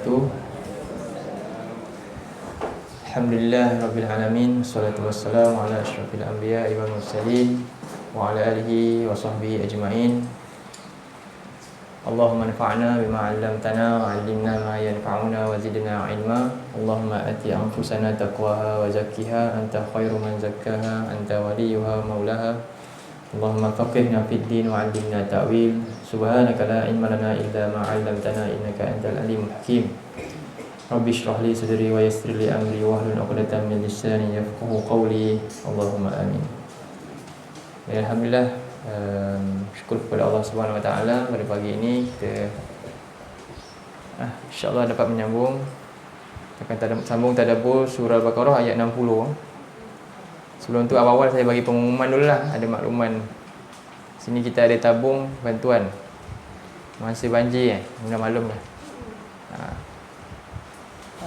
wabarakatuh. Alhamdulillah rabbil alamin, wassalatu wassalamu ala asyrafil anbiya'i wal mursalin wa ala alihi wa sahbihi ajma'in. Allahumma anfa'na bima 'allamtana wa 'allimna ma yanfa'una wa zidna 'ilma. Allahumma ati anfusana taqwaha wa zakkiha anta khairu man zakkaha anta waliyuha maulaha. Allahumma faqihna fid din wa 'allimna ta'wil. Subhanaka la ilma lana illa ma 'allamtana innaka antal alimul hakim. Rabbi shrah li sadri wa yassir li amri wa hlul 'uqdatam min lisani yafqahu qawli. Allahumma amin. Alhamdulillah, syukur kepada Allah Subhanahu Wa Taala pada pagi ini kita insya-Allah dapat menyambung. Kita akan sambung tadabbur surah Al-Baqarah ayat 60. Sebelum tu awal-awal saya bagi pengumuman dululah, ada makluman. Sini kita ada tabung bantuan masa banjir mudah maklum dah.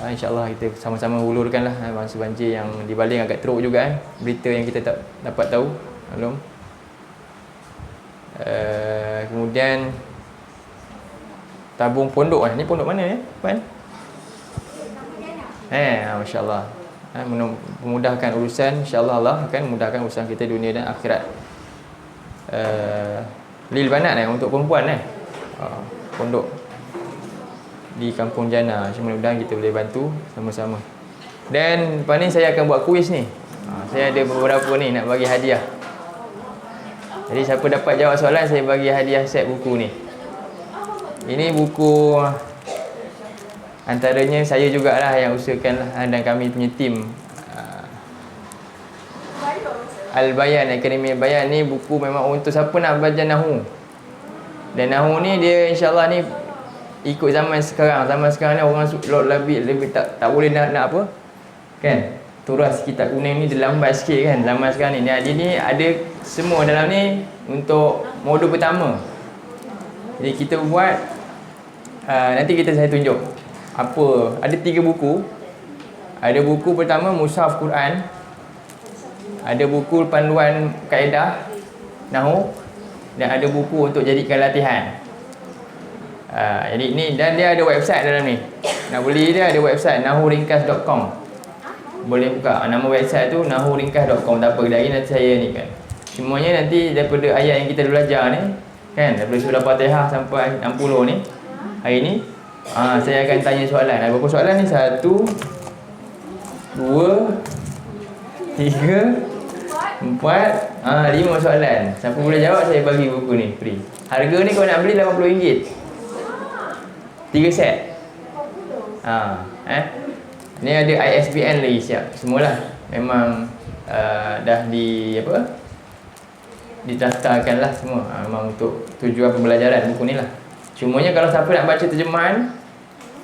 InsyaAllah kita sama-sama hulurkanlah masa banjir yang di Baling agak teruk juga berita yang kita tak dapat tahu maklum. Kemudian tabung pondok ni pondok mana ya Puan? Masya-Allah. Memudahkan urusan, insya-Allah Allah akan memudahkan urusan kita dunia dan akhirat. Lil banat untuk perempuan pondok di Kampung Jana. Mudah-mudahan kita boleh bantu sama-sama. Dan lepas ni saya akan buat kuis ni. Saya ada beberapa ni nak bagi hadiah. Jadi siapa dapat jawab soalan, saya bagi hadiah set buku ni. Ini buku antaranya saya jugalah yang usahakan dan kami punya tim Al-Bayan, Akademi Bayan ni buku memang untuk siapa nak belajar Nahu. Dan Nahu ni dia insya-Allah ni ikut zaman sekarang. Zaman sekarang ni orang lebih tak boleh nak apa? Kan? Turas kitab kuning ni dia lambat sikit kan zaman sekarang ni. Dia ni ada semua dalam ni untuk modul pertama. Jadi kita buat nanti saya tunjuk apa. Ada 3 buku. Ada buku pertama Mushaf Quran. Ada buku panduan kaedah Nahu dan ada buku untuk jadikan latihan. Jadi ni dan dia ada website dalam ni. Nak beli dia ada website nahuringkas.com. Boleh buka nama website tu nahuringkas.com. Tak apa lagi nanti saya ni kan. Semuanya nanti daripada ayat yang kita belajar ni kan, daripada surah Fatihah sampai 60 ni hari ni saya akan tanya soalan. Ada berapa soalan ni? 1 2 3 4 5 soalan. Siapa boleh jawab saya bagi buku ni free. Harga ni kalau nak beli RM80. 3 set. Ni ada ISBN lagi siap. Semualah memang dah didaftarkan lah semua. Memang untuk tujuan pembelajaran buku ni lah. Cumanya kalau siapa nak baca terjemahan,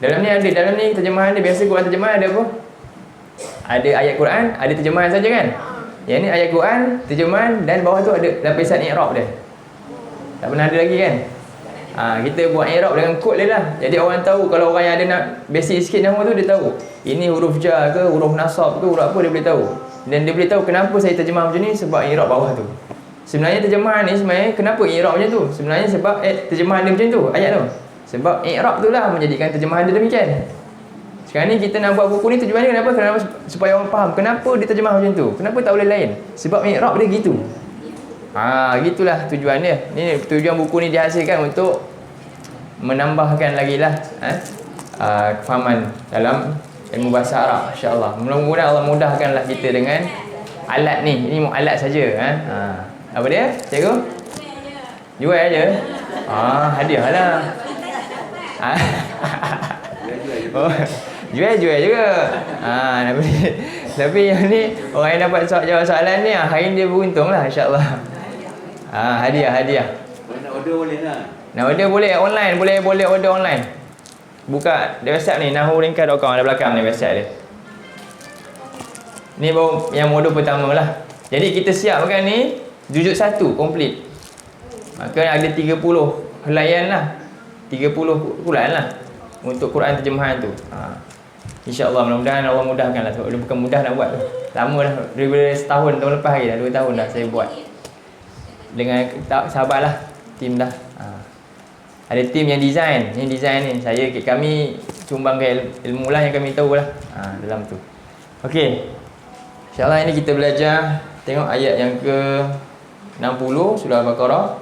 dalam ni terjemahan dia biasa Quran terjemahan ada apa? Ada ayat Quran, ada terjemahan saja kan? Yang ni ayat Quran, terjemahan dan bawah tu ada lapisan i'rab dia. Tak pernah ada lagi kan? Kita buat i'rab dengan kod dia lah. Jadi orang tahu, kalau orang yang ada nak basic sikit nama tu, dia tahu ini huruf jar ke, huruf nasab ke, huruf apa, dia boleh tahu. Dan dia boleh tahu kenapa saya terjemah macam ni, sebab i'rab bawah tu. Sebenarnya terjemahan ni kenapa i'rab macam tu? Sebenarnya sebab terjemahan dia macam tu, ayat tu. Sebab i'rab tu lah menjadikan terjemahan dia demikian. Sekarang ni kita nak buat buku ni tujuannya kenapa? Kerana supaya orang faham kenapa dia terjemah macam tu. Kenapa tak boleh lain? Sebab i'rab dia gitu. Gitulah tujuan dia. Ni tujuan buku ni dihasilkan untuk menambahkan lagi lah kefahaman dalam ilmu bahasa Arab, insya-Allah. Mudah-mudahan Allah mudahkanlah kita dengan alat ni. Ini alat saja. Apa dia? Cikgu? Jual aja. Hadiah lah. Jual juga. Tapi yang ni orang yang dapat jawab soalan ni hari ni dia beruntung lah, insya-Allah. Hadiah. Nak order boleh lah. Nak order boleh online, boleh order online. Buka di website ni nahuringkas.com, ada belakang ni website dia. Ni baru yang modul pertama lah. Jadi kita siapkan ni juzuk 1 komplit. Maka ada 30 helaian lah. 30 bulan lah untuk Quran terjemahan tu. InsyaAllah mudah-mudahan Allah mudahkan lah. Dia bukan mudah nak buat tu. Lama dah, daripada setahun tahun lepas lagi dah, 2 tahun dah saya buat. Dengan sahabatlah tim dah. Ada tim yang design. Ni design ni kami sumbangkan ilmu lah yang kami tahu lah dalam tu. Okey, InsyaAllah ini kita belajar. Tengok ayat yang ke 60 surah Al-Baqarah.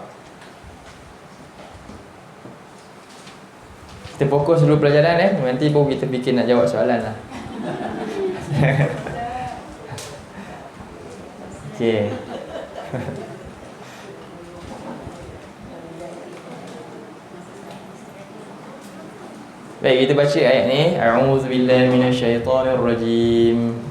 Kita fokus dulu pelajaran nanti baru kita fikir nak jawab soalan lah. Okey. Baik, kita baca ayat ni. A'udzubillahi minasyaitonirrajim.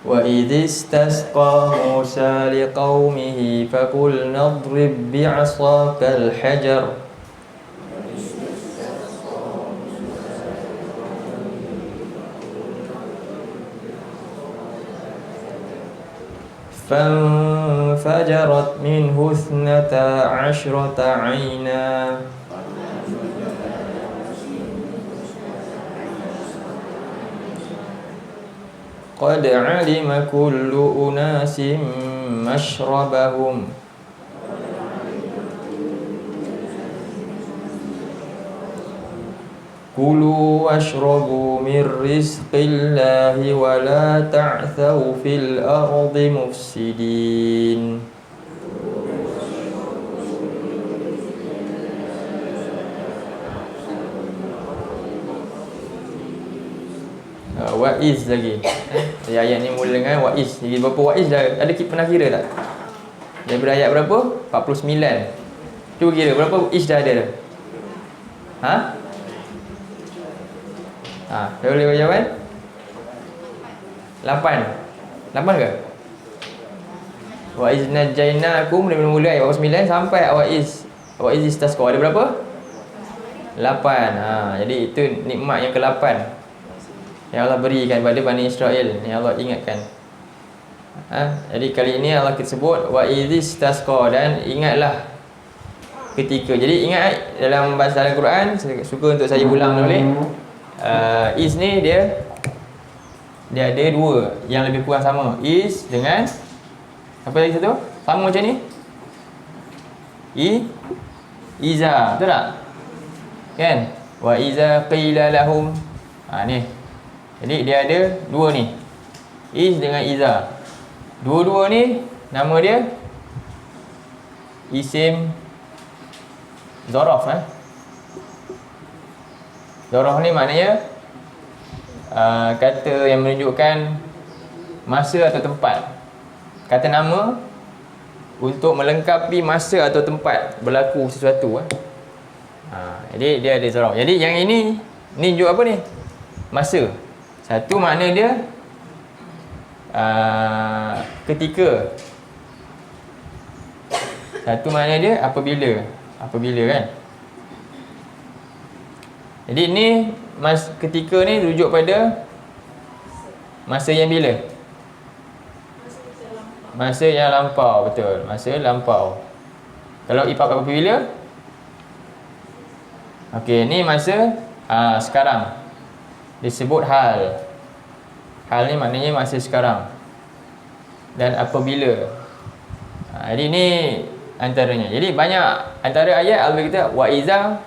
وَإِذِ اسْتَسْقَى مُوسَى لِقَوْمِهِ فَقُلْنَا اضْرِبْ بِعَصَاكَ الْحَجَرَ فَانْفَجَرَتْ مِنْهُ 12 عَيْنًا قد علم كل أناس مشربهم كلوا واشربوا من رزق الله ولا تعثوا في الأرض مفسدين Wa'iz lagi. Ayat ni mula dengan wa'iz. Jadi berapa wa'iz dah? Ada pernah kira tak? Daripada ayat berapa? 49. Cuba kira berapa ish dah ada dah? Boleh bagi jawapan? 8. 8 ke? Wa'iz najainakum dari mula ayat 49 sampai wa'iz istasqa ada berapa? 8. Jadi itu nikmat yang ke-8 yang Allah berikan kepada Bani Israel, yang Allah ingatkan. Jadi kali ini Allah sebut wa idzis tasqa, dan ingatlah ketika. Jadi ingat dalam bahasa Al-Quran, suka untuk saya ulang balik. Is ni dia ada dua yang lebih kurang sama. Is dengan apa lagi satu? Sama macam ni. Iza, betul tak? Kan? Wa iza qila lahum. Ni. Jadi dia ada dua ni. Is dengan iza. Dua-dua ni nama dia isim zaraf. Zaraf ni maknanya kata yang menunjukkan masa atau tempat. Kata nama untuk melengkapi masa atau tempat berlaku sesuatu. Jadi dia ada zaraf. Jadi yang ini tunjuk apa ni? Masa. Satu makna dia ketika. Satu makna dia apabila kan. Jadi ni ketika ni rujuk pada masa yang bila? Masa yang lampau, betul. Masa lampau. Kalau apabila? Okey, ni masa sekarang. Disebut hal. Hal ni maknanya masa sekarang. Dan apabila. Jadi ni antaranya. Jadi banyak antara ayat Allah kata wa iza,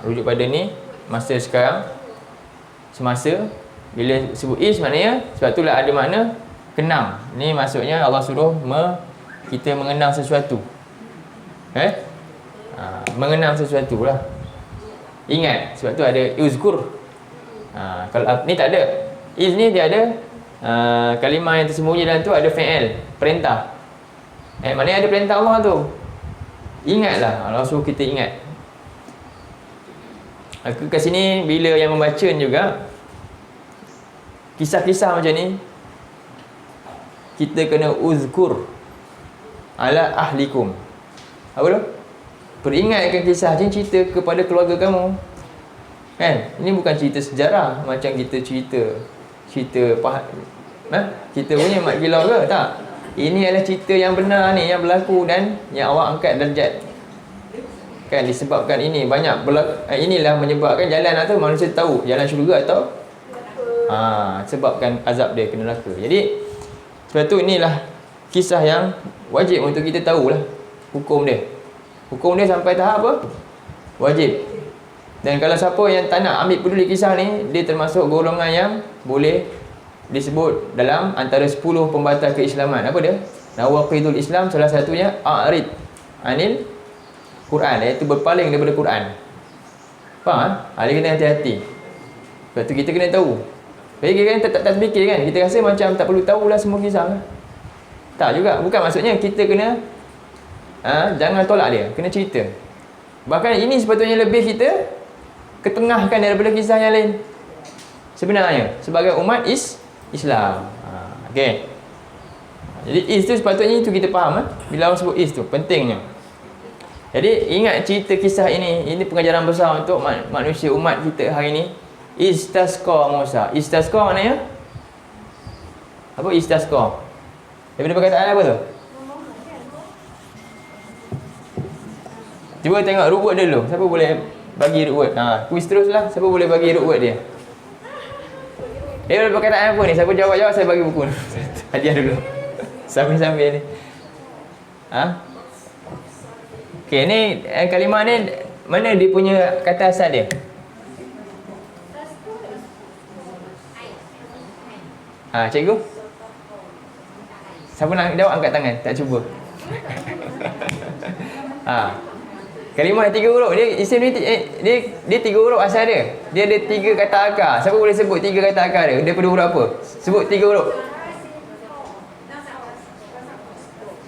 rujuk pada ni masa sekarang, semasa. Bila sebut is maknanya sebab itulah ada makna kenang. Ni maksudnya Allah suruh kita mengenang sesuatu. Mengenang sesuatu lah. Ingat. Sebab tu ada uzkur. Kalau ni tak ada. Is ni dia ada kalimah yang tersembunyi dalam tu, ada fi'il, perintah. Maknanya ada perintah Allah tu. Ingatlah. Allah suruh kita ingat. Aku kat sini bila yang membaca juga kisah-kisah macam ni, kita kena uzkur ala ahlikum. Apa tu? Peringatkan kisah, jangan cerita kepada keluarga kamu. Kan? Ini bukan cerita sejarah macam kita cerita punya Mat Gilau ke? Tak. Ini adalah cerita yang benar ni, yang berlaku dan yang Allah angkat darjat. Kan disebabkan ini banyak inilah menyebabkan jalan tu manusia tahu jalan syurga atau sebabkan azab dia ke neraka. Jadi sebab tu inilah kisah yang wajib untuk kita tahulah hukum dia. Hukum dia sampai tahap apa? Wajib. Dan kalau siapa yang tak nak ambil peduli kisah ni, dia termasuk golongan yang boleh disebut dalam antara 10 pembatal keislaman. Apa dia? Nawaqidul Islam, salah satunya a'rid anil Quran, iaitu berpaling daripada Quran. Faham? Dia kena hati-hati. Sebab tu kita kena tahu. Jadi kita kan tak fikir kan, kita rasa macam tak perlu tahulah semua kisah. Tak juga, bukan maksudnya kita kena jangan tolak dia, kena cerita. Bahkan ini sepatutnya lebih kita ketengahkan daripada kisah yang lain. Sebenarnya sebagai umat Islam. Okey. Jadi is tu sepatutnya itu kita faham bila orang sebut is tu pentingnya. Jadi ingat cerita kisah ini pengajaran besar untuk manusia umat kita hari ini. Istasqa Musa. Istasqa maknanya apa? Istasqa daripada perkataan apa tu? Cuba tengok root word dia dulu. Siapa boleh bagi root word? Quiz teruslah. Siapa boleh bagi root word dia? Dia ada perkataan apa ni? Siapa jawab-jawab saya bagi buku. Hadiah dulu. Sambil-sambil ni. Okey, ni kalimah ni mana dia punya kata asal dia? Cikgu? Siapa nak jawab angkat tangan? Tak cuba. Kalimah 3 huruf. Dia isim ni dia 3 huruf asal dia. Dia ada 3 kata akar. Siapa boleh sebut 3 kata akar dia? Daripada huruf apa? Sebut 3 huruf.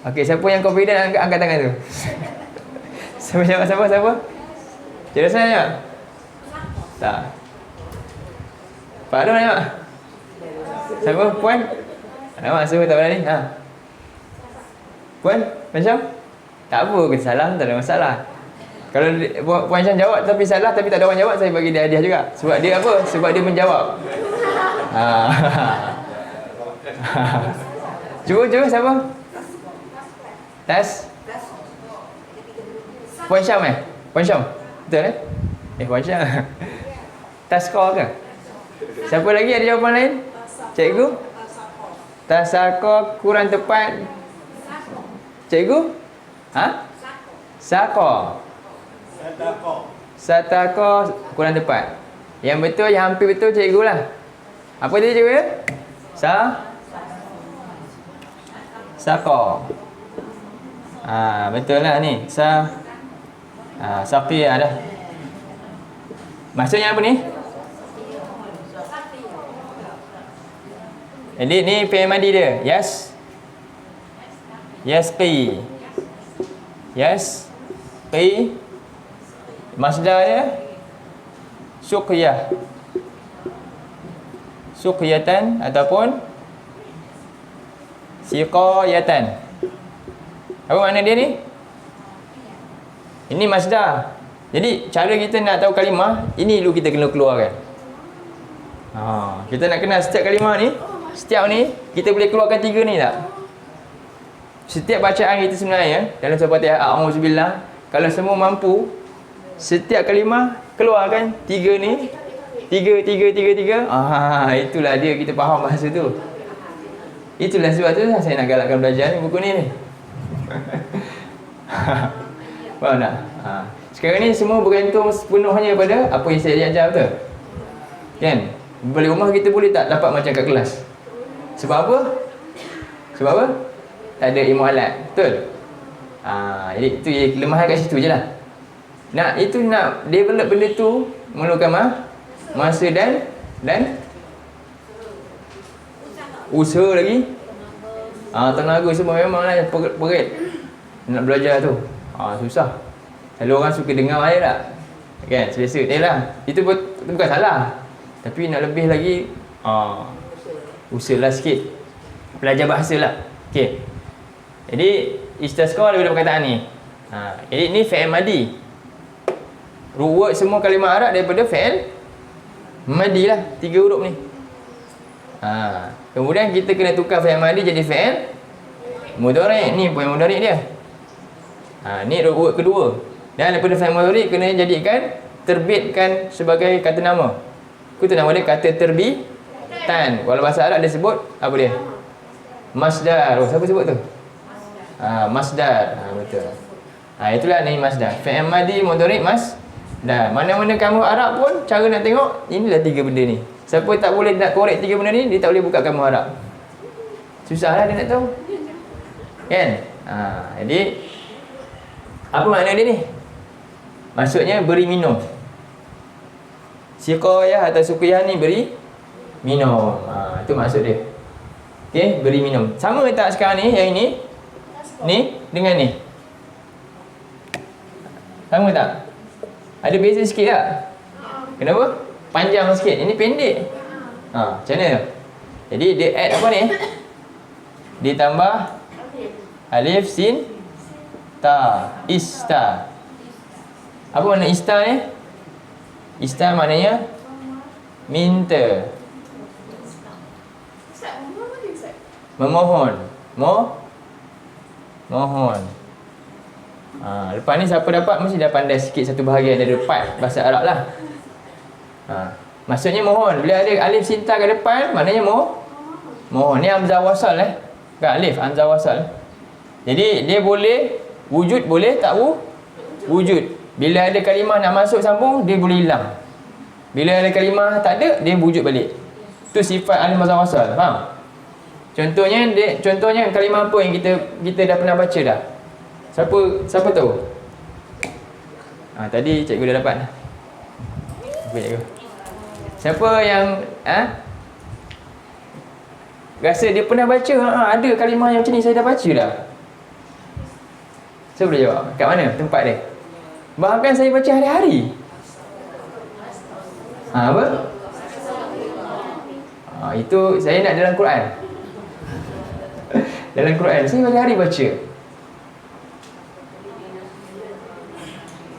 Okey, siapa yang confident angkat tangan tu? Siapa jawab? Siapa? Cikgu saya jawab? Tak. Pak Adon jawab? Siapa? Puan? Nampak semua tak berani? Puan? Macam? Tak apa, kita salah, tak ada masalah. Kalau Puan Syam jawab tapi salah, tapi tak ada orang jawab, saya bagi dia hadiah juga. Sebab dia apa? Sebab dia menjawab. Cuba siapa? Tas? Puan Syam Puan Syam? Betul Puan Syam. Taskor ke? Siapa lagi ada jawapan lain? Cikgu? Tasakor kurang tepat. Cikgu? Sakor. Satakor kurang tepat. Yang betul, yang hampir betul cikgu lah. Apa dia cikgu ya? Sakor. Betul lah ni. Saqiyah dah. Maksudnya apa ni? Jadi ni fi'il madi dia. Yasqi. Masdar dia suqyah. Suqyatan ataupun siqayatan. Apa makna dia ni? Ini masdar. Jadi cara kita nak tahu kalimah, ini dulu kita kena keluarkan. Kita nak kenal setiap kalimah ni. Setiap ni kita boleh keluarkan 3 ni tak? Setiap bacaan kita sebenarnya dalam surah Fatihah, a'udzubillah, kalau semua mampu setiap kalimah keluarkan 3 ni. 3. Itulah dia, kita faham bahasa tu. Itulah sebab tu saya nak galakkan belajar ni buku ni. Faham tak? Sekarang ni semua bergantung sepenuhnya pada apa yang saya ajar, betul? Kan? Balik rumah kita boleh tak dapat macam kat kelas? Sebab apa? Tak ada ilmu alat, betul? Jadi itu kelemahan kat situ je lah. Nak develop benda tu memerlukan masa dan usaha lagi. Tenaga semua memanglah perit nak belajar tu. Susah. Kalau orang suka dengar aja tak? Kan, selesa. Itu bukan salah. Tapi nak lebih lagi usahalah sikit. Belajar bahasa lah. Okey. Jadi istasqa daripada perkataan ni. Jadi ni fi'il madi. Root word semua kalimah Arab daripada fi'il madi lah. 3 huruf ni. Kemudian kita kena tukar fi'il madi jadi fi'il mudhari'. Ni fi'il mudhari' dia. Ni root word kedua. Dan daripada fi'il mudhari' kena jadikan terbitkan sebagai kata nama. Itu nama dia kata terbitan. Kalau bahasa Arab dia sebut apa dia? Masdar. Siapa sebut tu? Masdar. Betul. Itulah ni masdar. Fi'il madhi mudhari' masdar. Mana-mana kamu Arab pun cara nak tengok inilah 3 benda ni. Siapa tak boleh nak korek 3 benda ni, dia tak boleh buka kamu Arab. Susahlah dia nak tahu. Kan? Jadi apa makna dia ni? Maksudnya beri minum. Siqayah atau suqyah ni beri minum. Itu maksud dia. Okey, beri minum. Sama tak sekarang ni yang ini? Ni dengan ni. Sama tak? Ada beza sikit tak? Kenapa? Panjang sikit. Ini pendek. Macam mana? Jadi dia add apa ni? Dia tambah alif, sin, ta. Ista. Apa makna ista ni? Ista maknanya minta. Memohon. Mohon. Lepas ni siapa dapat mesti dah pandai sikit satu bahagian dari part bahasa Arab lah. Maksudnya mohon. Bila ada alif sin ta ke depan, maknanya mohon. Ni hamzah wasal Bukan alif, hamzah wasal. Jadi dia boleh wujud, boleh tak wujud. Bila ada kalimah nak masuk sambung, dia boleh hilang. Bila ada kalimah tak ada, dia wujud balik. Itu sifat alif hamzah wasal. Faham? Contohnya kalimah apa yang kita dah pernah baca dah? Siapa tahu? Tadi cikgu dah dapat. Apa cikgu? Siapa yang rasa dia pernah baca? Ada kalimah yang macam ni saya dah baca dah. Siapa boleh jawab? Kat mana tempat dia? Bahkan saya baca hari-hari. Apa? Itu saya nak dalam Quran. Dalam Quran saya hari-hari baca.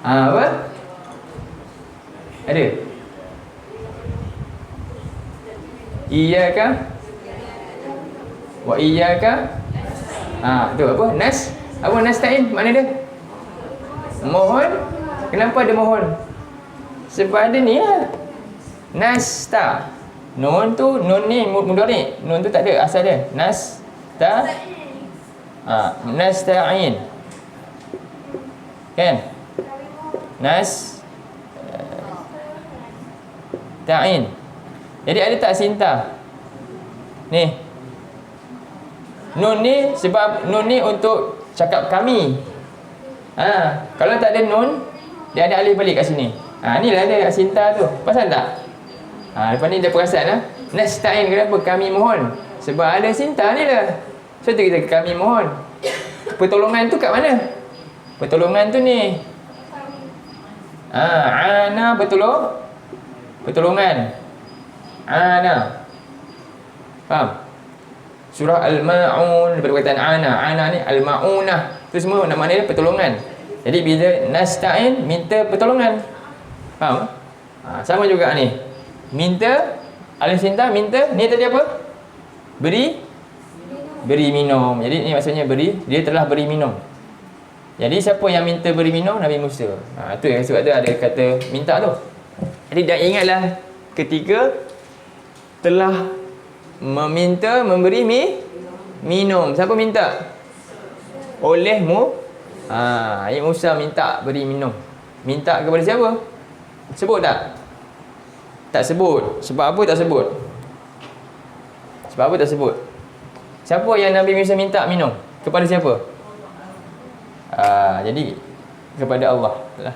Apa? Ada? Iyyaka wa iyyaka. Tu apa? Apa nasta'in? Makna dia? Mohon. Kenapa ada mohon? Sebab ada ni lah. Nasta. Nun tu, nun ni mudhari'. Nun tu tak ada asal dia. Nasta'in. Kan? Ta'in. Jadi ada tak sinta? Ni. Nun ni sebab nun ni untuk cakap kami. Kalau tak ada nun, dia ada alif balik kat sini. Ni lah ada sinta tu. Pasal tak? Lepas ni dia perasan lah. Nasta'in kenapa? Kami mohon. Sebab ada sinta ni lah. So kita kami mohon. Pertolongan tu kat mana? Pertolongan tu ni. Ana pertolongan. Ana. Faham? Surah Al-Ma'un daripada perkataan ana ni al-ma'unah. Itu semua nama dia pertolongan. Jadi bila nasta'in minta pertolongan. Faham? Sama juga ni. Minta alif sinta minta ni tadi apa? Beri minum. Jadi ni maksudnya dia telah beri minum. Jadi siapa yang minta beri minum? Nabi Musa. Tu sebab tu ada kata minta tu. Jadi dah ingatlah ketika telah meminta memberi minum. Siapa minta? Olehmu. Nabi Musa minta beri minum. Minta kepada siapa? Sebut tak? Tak sebut. Sebab apa tak sebut? Siapa yang Nabi Musa minta minum? Kepada siapa? Jadi kepada Allah lah.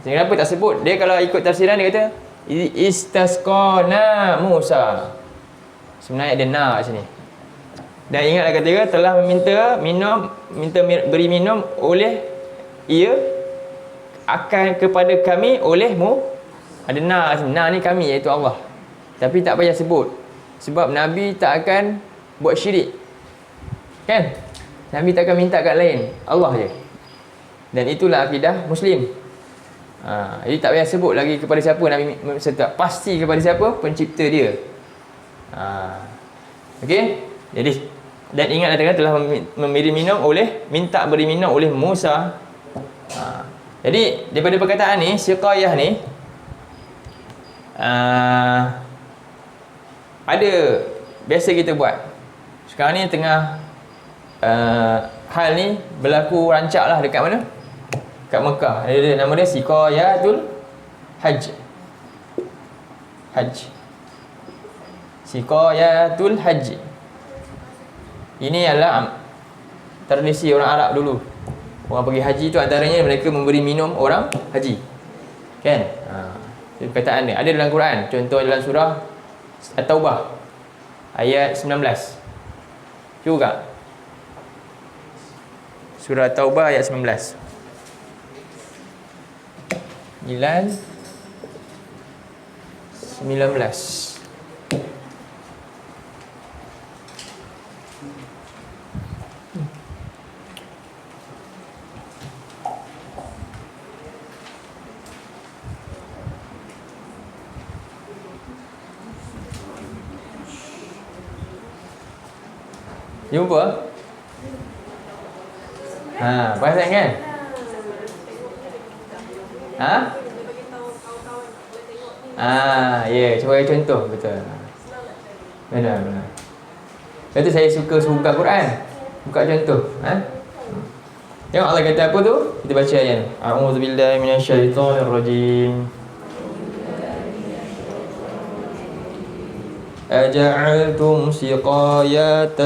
Kenapa tak sebut? Dia kalau ikut tafsiran dia kata istasqana Musa. Sebenarnya ada na kat sini. Dan ingatlah ketika telah minta beri minum oleh ia akan kepada kami olehmu. Ada na kat sini. Na ni kami iaitu Allah. Tapi tak payah sebut. Sebab Nabi tak akan buat syirik. Kan? Nabi tak akan minta kat lain. Allah je. Dan itulah akidah Muslim. Jadi tak payah sebut lagi kepada siapa Nabi serta. Pasti kepada siapa? Pencipta dia. Okey? Jadi dan ingatlah dengan telah memberi minum minta beri minum oleh Musa. Jadi daripada perkataan ni, siqayah ni ada biasa kita buat. Sekarang ni tengah hal ni berlaku rancak lah dekat mana? kat Mekah. Nama dia Siqayatul Hajj. Siqayatul Hajj. Ini adalah tradisi orang Arab dulu. Orang pergi haji tu antaranya mereka memberi minum orang haji. Kan? Itu perkataan dia. Ada dalam Quran. Contoh dalam surah At-Taubah ayat 19. Juga. Surah At-Taubah ayat 19. 19. Jumpa? Perasan kan? Ya, cuba bagi contoh. Betul. Benar. Lepas tu saya suka buka Quran. Buka contoh. Tengok Allah kata apa tu? Kita baca ayat ni. A'udzubillahi minasyaitonirrajim. أجعلتم سقاية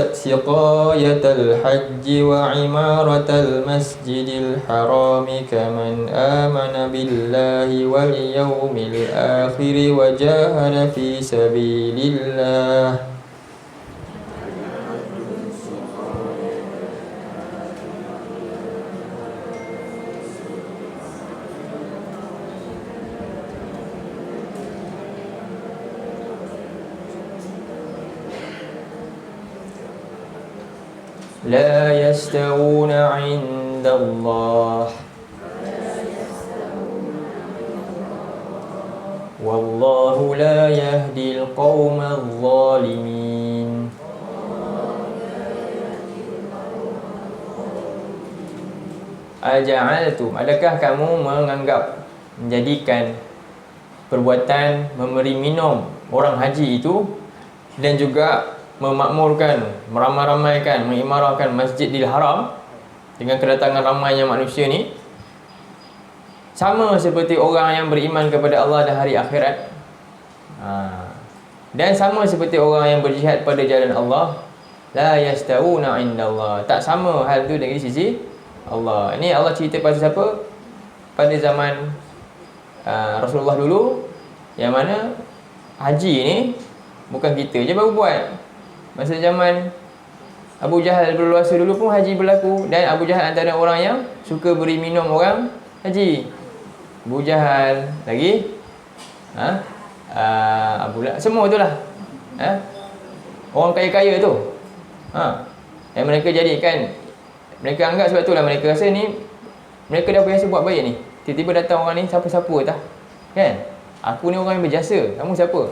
الحج وعمارة المسجد الحرام كمن آمن بالله واليوم الآخر وجاهد في سبيل الله لا يستوون عند الله والله لا يهدي القوم الظالمين. Aja'altum, adakah kamu menjadikan perbuatan memberi minum orang haji itu dan juga memakmurkan, meramai-ramaikan, mengimarahkan Masjidil Haram dengan kedatangan ramainya manusia ni sama seperti orang yang beriman kepada Allah dan hari akhirat, dan sama seperti orang yang berjihad pada jalan Allah. La yastawuna indallah, tak sama hal tu dari sisi Allah. Ini Allah cerita pasal siapa? Pada zaman Rasulullah dulu, yang mana haji ni bukan kita je baru buat. Masa zaman Abu Jahal berluasa dulu pun haji berlaku. Dan Abu Jahal antara orang yang suka beri minum orang haji. Abu Jahal lagi Abu Lahab, semua tu lah orang kaya-kaya tu. Yang mereka jadikan, mereka anggap sebab tu lah mereka rasa ni mereka dah biasa buat baik ni. Tiba-tiba datang orang ni, siapa-siapa tah, kan? Aku ni orang yang berjasa, kamu siapa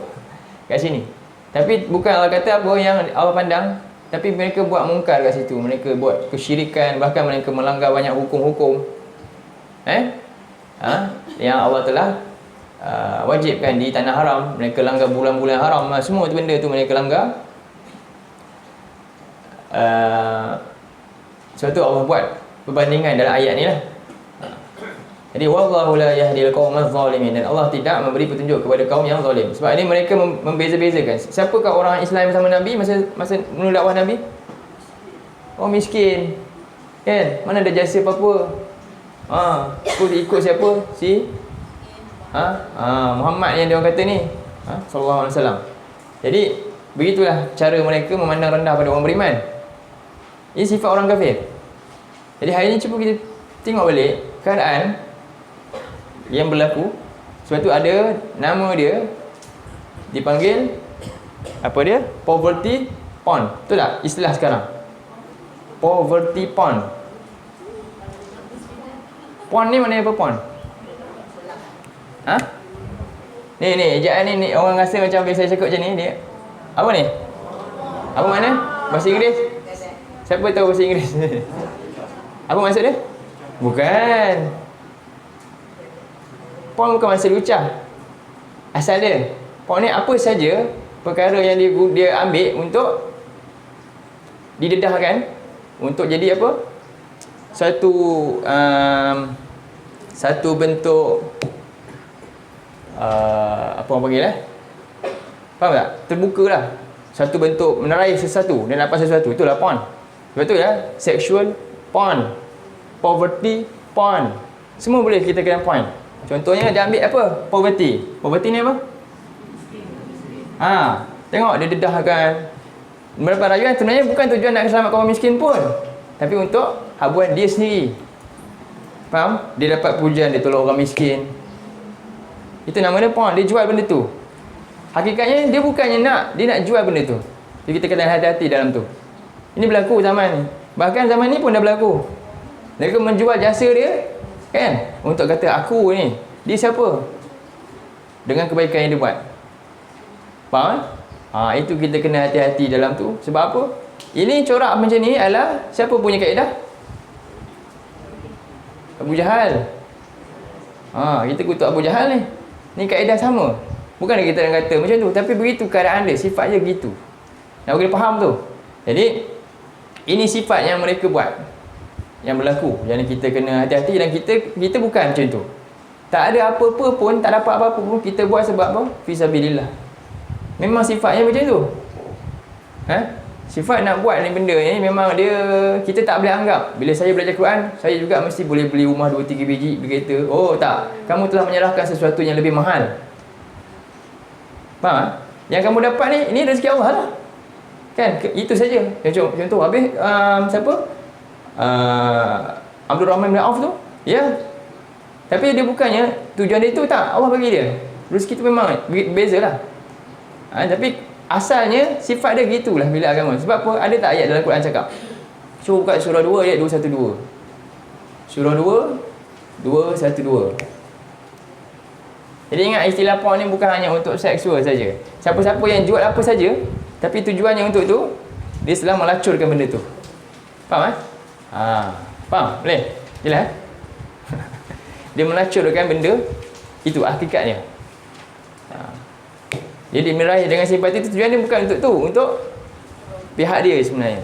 kat sini? Tapi bukan Allah kata apa yang Allah pandang, tapi mereka buat mungkar kat situ. Mereka buat kesyirikan, bahkan mereka melanggar banyak hukum-hukum yang Allah telah wajibkan di tanah haram. Mereka langgar bulan-bulan haram, semua tu benda tu mereka langgar. Sebab tu Allah buat perbandingan dalam ayat ni lah. Jadi wallahu la yahdil qaumaz zalimin, dan Allah tidak memberi petunjuk kepada kaum yang zalim. Sebab ini mereka membeza-bezakan siapakah orang Islam sama Nabi masa menurut dakwah Nabi? Orang miskin, kan? Mana ada jasa apa-apa. Ikut siapa? Muhammad yang dia orang kata ni, sallallahu alaihi wasallam. Jadi begitulah cara mereka memandang rendah pada orang beriman. Ini sifat orang kafir. Jadi hari ini cuba kita tengok balik keadaan yang berlaku. Sebab tu ada nama dia dipanggil apa dia? Poverty porn. Betul tak istilah sekarang? Poverty porn. Porn ni mana apa porn? Ni ejaan ni orang rasa macam biasa cakap macam ni dia. Apa ni? Apa mana? Bahasa Inggeris? Siapa tahu bahasa Inggeris? Apa maksud dia? Bukan. Porn bukan masalah ucap. Asal dia, porn ni apa saja perkara yang dia ambil untuk didedahkan, untuk jadi apa? Satu satu bentuk apa orang panggil faham tak? Terbuka lah. Satu bentuk menerai sesuatu dan dapat sesuatu, itulah porn. Betul ya? Sexual porn, poverty porn, semua boleh kita kena porn. Contohnya dia ambil apa? Poverty. Poverty ni apa? Tengok dia dedahkan. Beberapa rayuan sebenarnya bukan tujuan nak selamatkan orang miskin pun, tapi untuk habuan dia sendiri. Faham? Dia dapat pujian, dia tolong orang miskin. Itu nama dia porn. Dia jual benda tu. Hakikatnya dia bukannya dia nak jual benda tu. Jadi kita kena hati-hati dalam tu. Ini berlaku zaman ni. Bahkan zaman ni pun dah berlaku. Mereka menjual jasa dia, kan? Untuk kata aku ni, dia siapa? Dengan kebaikan yang dia buat. Faham? Itu kita kena hati-hati dalam tu. Sebab apa? Ini corak macam ni adalah siapa punya kaedah? Abu Jahal. Kita kutuk Abu Jahal ni. Ni kaedah sama. Bukan kita nak kata macam tu, tapi begitu keadaan dia, sifat dia gitu. Nak boleh faham tu. Jadi ini sifat yang mereka buat, yang berlaku, yang kita kena hati-hati. Dan kita bukan macam tu. Tak ada apa-apa pun, tak dapat apa-apa pun, kita buat sebab apa? Fisabilillah. Memang sifatnya macam tu. Sifat nak buat ni benda ni memang dia, kita tak boleh anggap bila saya belajar Quran, saya juga mesti boleh beli rumah 2-3 biji, berkereta. Oh tak, kamu telah menyerahkan sesuatu yang lebih mahal. Faham? Yang kamu dapat ni, ini rezeki Allah lah. Kan? Itu saja. Contoh habis siapa? Abdul Rahman bin Auf tu. Ya. Tapi dia bukannya tujuan dia tu, tak. Allah bagi dia. Rezeki tu memang beza lah. Tapi asalnya sifat dia gitulah bila agama. Sebab apa? Ada tak ayat dalam Quran cakap? Cuba buka surah 2 ayat 212. Surah 2 212. Jadi ingat, istilah porn ni bukan hanya untuk seksual saja. Siapa-siapa yang jual apa saja, tapi tujuannya untuk tu, dia sedang melacurkan benda tu. Faham? Faham? Boleh? Jelas? Dia melacurkan benda itu, hakikatnya. Jadi meraih dengan simpati itu, tujuan dia bukan untuk tu, untuk pihak dia sebenarnya.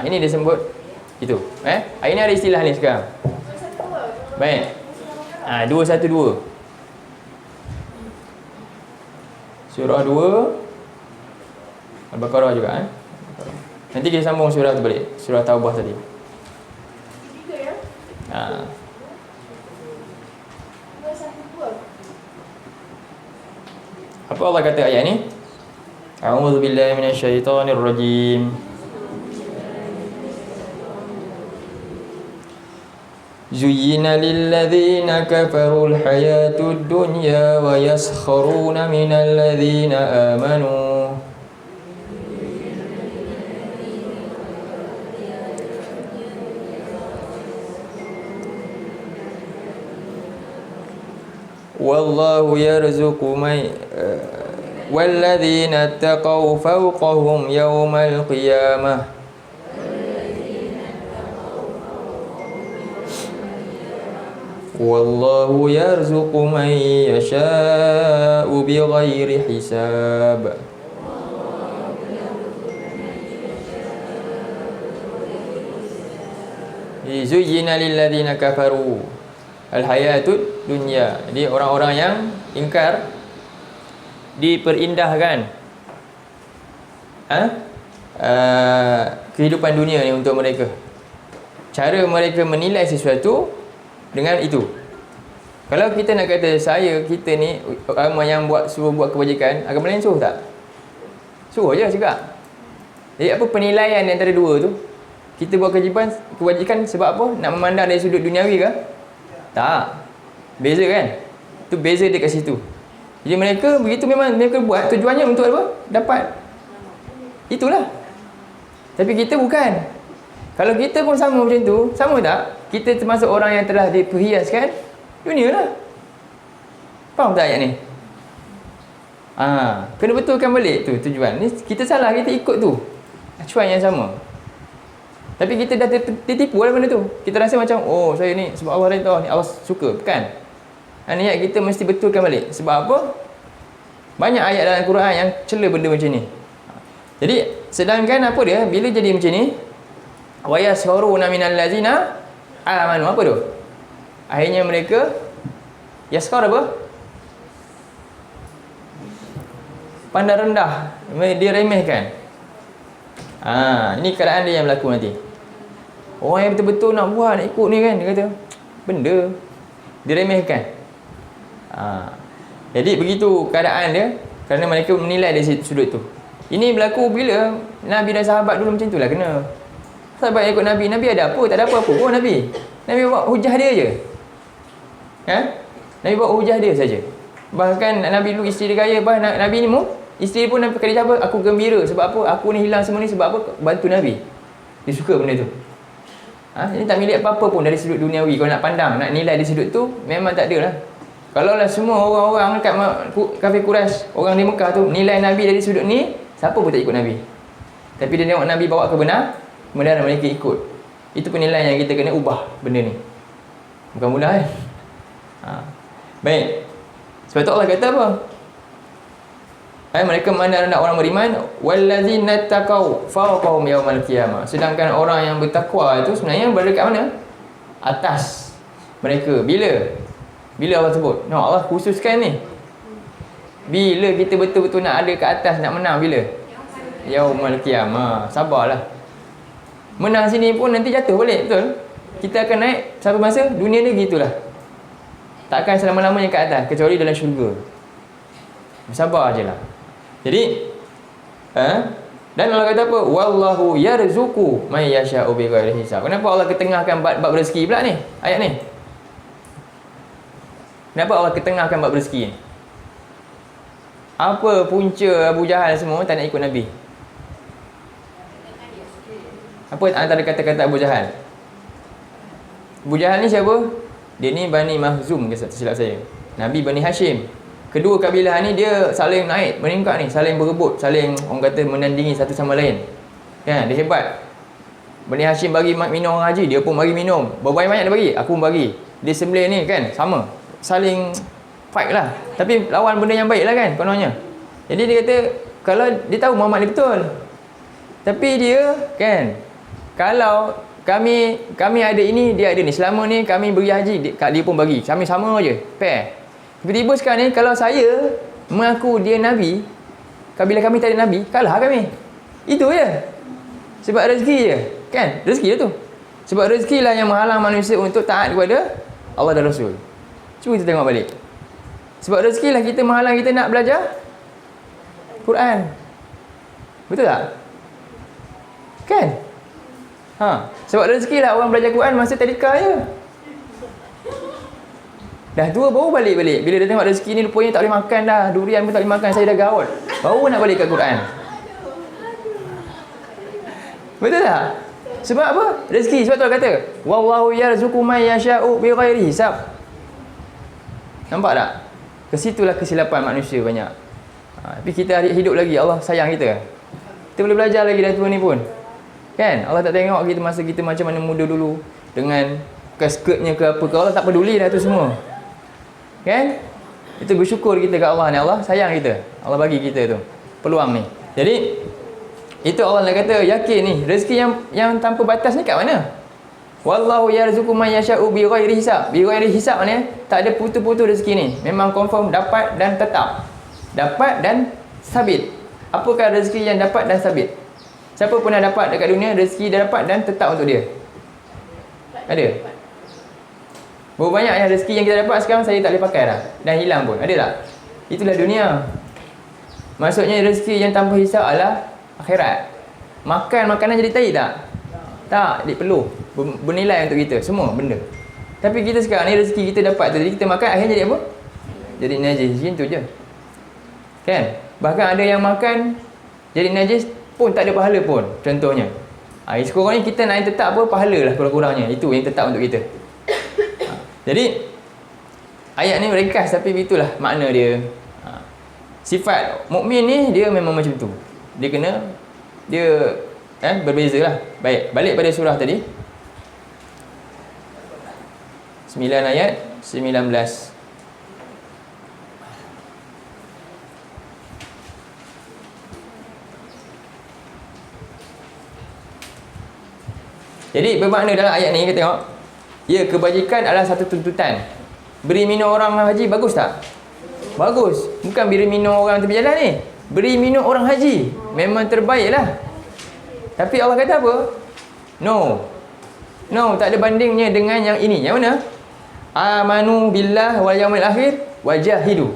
Ini dia sebut itu. Ini ada istilah ni sekarang. Baik. 212. Surah 2 Al-Baqarah juga. Nanti kita sambung surah tu balik. Surah Taubah tadi. Apa Allah kata ayat ni? A'udzu billahi minasyaitonir rajim. Zuyyina lilladzina kafarul hayatud dunya wa yaskharuna minal ladzina amanu. Wallahu yarzuqu man walladzina taqaw fawqahum yawmal qiyamah. Wallahu yarzuqu man yasha'u bighairi hisab. Zuyyina lilladzina kafaru al-hayatud dunya. Jadi orang-orang yang ingkar diperindahkan kehidupan dunia ni untuk mereka. Cara mereka menilai sesuatu dengan itu. Kalau kita nak kata kita ni agama yang suruh buat kebajikan, agama lain suruh tak? Suruh je cakap. Jadi apa penilaian antara dua tu? Kita buat kebajikan sebab apa? Nak memandang dari sudut duniawi ke? Tak. Beza kan? Tu beza dia kat situ. Jadi mereka begitu, memang mereka buat tujuannya untuk apa? Dapat. Itulah. Tapi kita bukan. Kalau kita pun sama macam tu, sama tak? Kita termasuk orang yang telah diperhiaskan dunia lah. Faham tak ayat ni? Kena betulkan balik tu tujuan. Ni kita salah, kita ikut tu acuan yang sama. Tapi kita dah tertipu dalam benda tu. Kita rasa macam, oh saya ni sebab Allah redha ni, Allah suka. Bukan. Niat kita mesti betulkan balik. Sebab apa? Banyak ayat dalam Quran yang cela benda macam ni. Jadi sedangkan apa dia? Bila jadi macam ni, wa yasharuna minal ladzina amanu, apa tu? Akhirnya mereka yaskar apa? Pandang rendah, dia remehkan. Ini keadaan dia yang berlaku nanti. Orang yang betul-betul nak buat, nak ikut ni kan, dia kata benda diremehkan. Jadi begitu keadaan dia, kerana mereka menilai dari sudut tu. Ini berlaku bila Nabi dan sahabat dulu macam itulah kena. Sahabat ikut Nabi, Nabi ada apa? Tak ada apa-apa pun Nabi. Nabi bawa hujah dia je. Nabi bawa hujah dia saja. Bahkan Nabi dulu isteri dia kaya, Nabi ni isteri pun Nabi kata apa? Aku gembira sebab apa? Aku ni hilang semua ni sebab apa? Bantu Nabi. Dia suka benda tu. Ini tak milik apa-apa pun dari sudut duniawi. Kalau nak pandang, nak nilai dari sudut tu, memang tak ada lah. Kalau lah semua orang-orang kat kafir Quraisy, orang di Mekah tu nilai Nabi dari sudut ni, siapa pun tak ikut Nabi. Tapi dia tengok Nabi bawa kebenaran, mereka ikut. Itu penilaian yang kita kena ubah benda ni. Bukan mudah kan? Baik. Sebab tu Allah kata apa? Mereka memandang rendah orang beriman, wallazina taqaw fawqahum yaumal qiyamah. Sedangkan orang yang bertakwa itu sebenarnya berada kat mana? Atas mereka. Bila Allah sebut? Allah khususkan ni. Bila kita betul-betul nak ada kat atas, nak menang bila? Yaumal qiyamah. Sabarlah. Menang sini pun nanti jatuh balik, betul? Kita akan naik satu masa, dunia ni gitulah. Takkan selama-lamanya kat atas, kecuali dalam syurga. Sabar je lah. Jadi dan Allah kata apa? Wallahu yarzuqu may yasha'u bighairi hisab. Kenapa Allah ketengahkan bab rezeki pula ni? Ayat ni. Kenapa Allah ketengahkan bab rezeki ni? Apa punca Abu Jahal semua tak nak ikut Nabi? Apa antara kata-kata Abu Jahal? Abu Jahal ni siapa? Dia ni Bani Mahzum, silap saya. Nabi Bani Hashim. Kedua kabilah ni dia saling naik, meningkat ni, saling berebut, saling orang kata menandingi satu sama lain. Kan, dia hebat. Bani Hashim bagi minum orang haji, dia pun bagi minum. Berapa banyak dia bagi? Aku pun bagi. Dia sembelih ni kan, sama. Saling fight lah. Tapi lawan benda yang baik lah kan, kononnya. Jadi dia kata, kalau dia tahu Muhammad ni betul. Tapi dia kan, kalau kami ada ini, dia ada ni. Selama ni kami beri haji, dia pun bagi. Kami sama je, pair. Tiba-tiba sekarang ni, kalau saya mengaku dia Nabi, kabilah kami tak ada Nabi, kalah kami. Itu je. Sebab rezeki je. Kan? Rezeki lah tu. Sebab rezeki lah yang menghalang manusia untuk taat kepada Allah dan Rasul. Cuba kita tengok balik. Sebab rezeki lah kita menghalang kita nak belajar Quran. Betul tak? Kan? Sebab rezeki lah orang belajar Quran masa tadika je. Dah tua baru balik-balik. Bila dia tengok rezeki ni rupanya tak boleh makan dah. Durian pun tak boleh makan. Saya dah gaul. Baru nak balik kat Quran. Betul tak? Sebab apa? Rezeki. Sebab tu kata, wallahu yarzuqu may yasha'u bighairi hisab. Nampak tak? Kesitulah kesilapan manusia banyak. Tapi kita hidup lagi. Allah sayang kita. Kita boleh belajar lagi dah tua ni pun. Kan? Allah tak tengok kita masa kita macam mana muda dulu. Dengan skirtnya ke apa ke. Allah tak peduli dah tu semua. Kan? Itu bersyukur kita kat Allah ni. Allah sayang kita. Allah bagi kita tu peluang ni. Jadi itu Allah nak kata yakin ni rezeki yang tanpa batas ni kat mana? Wallahu yarzuqu may yasha'u bighairi hisab. Bighairi hisab ni tak ada putus-putus rezeki ni. Memang confirm dapat dan tetap. Dapat dan sabit. Apakah rezeki yang dapat dan sabit? Siapa pernah dapat dekat dunia rezeki dia dapat dan tetap untuk dia? Ada? Berapa banyak yang rezeki yang kita dapat sekarang saya tak boleh pakai dah. Dan hilang pun. Ada tak? Itulah dunia. Maksudnya rezeki yang tanpa hisab adalah akhirat. Makan makanan jadi tai tak? Tak, dia perlu. Bernilai untuk kita. Semua benda. Tapi kita sekarang ni rezeki kita dapat tu. Jadi kita makan akhirnya jadi apa? Jadi najis. Macam tu je. Kan? Bahkan ada yang makan jadi najis pun tak ada pahala pun. Contohnya. Sekarang ni kita nak tetap apa? Pahala lah kurang-kurangnya. Itu yang tetap untuk kita. Jadi ayat ni ringkas tapi itulah makna dia. Sifat mukmin ni dia memang macam tu. Dia kena berbezalah. Baik, balik pada surah tadi. 9 ayat 19. Jadi bermakna dalam ayat ni kita tengok Ya, kebajikan adalah satu tuntutan. Beri minum orang haji bagus tak? Bagus. Bukan beri minum orang tepi jalan ni. Beri minum orang haji. Memang terbaik lah. Tapi Allah kata apa? No. No, tak ada bandingnya dengan yang ini. Yang mana? Amanu billah wal yaumil akhir wajahidu.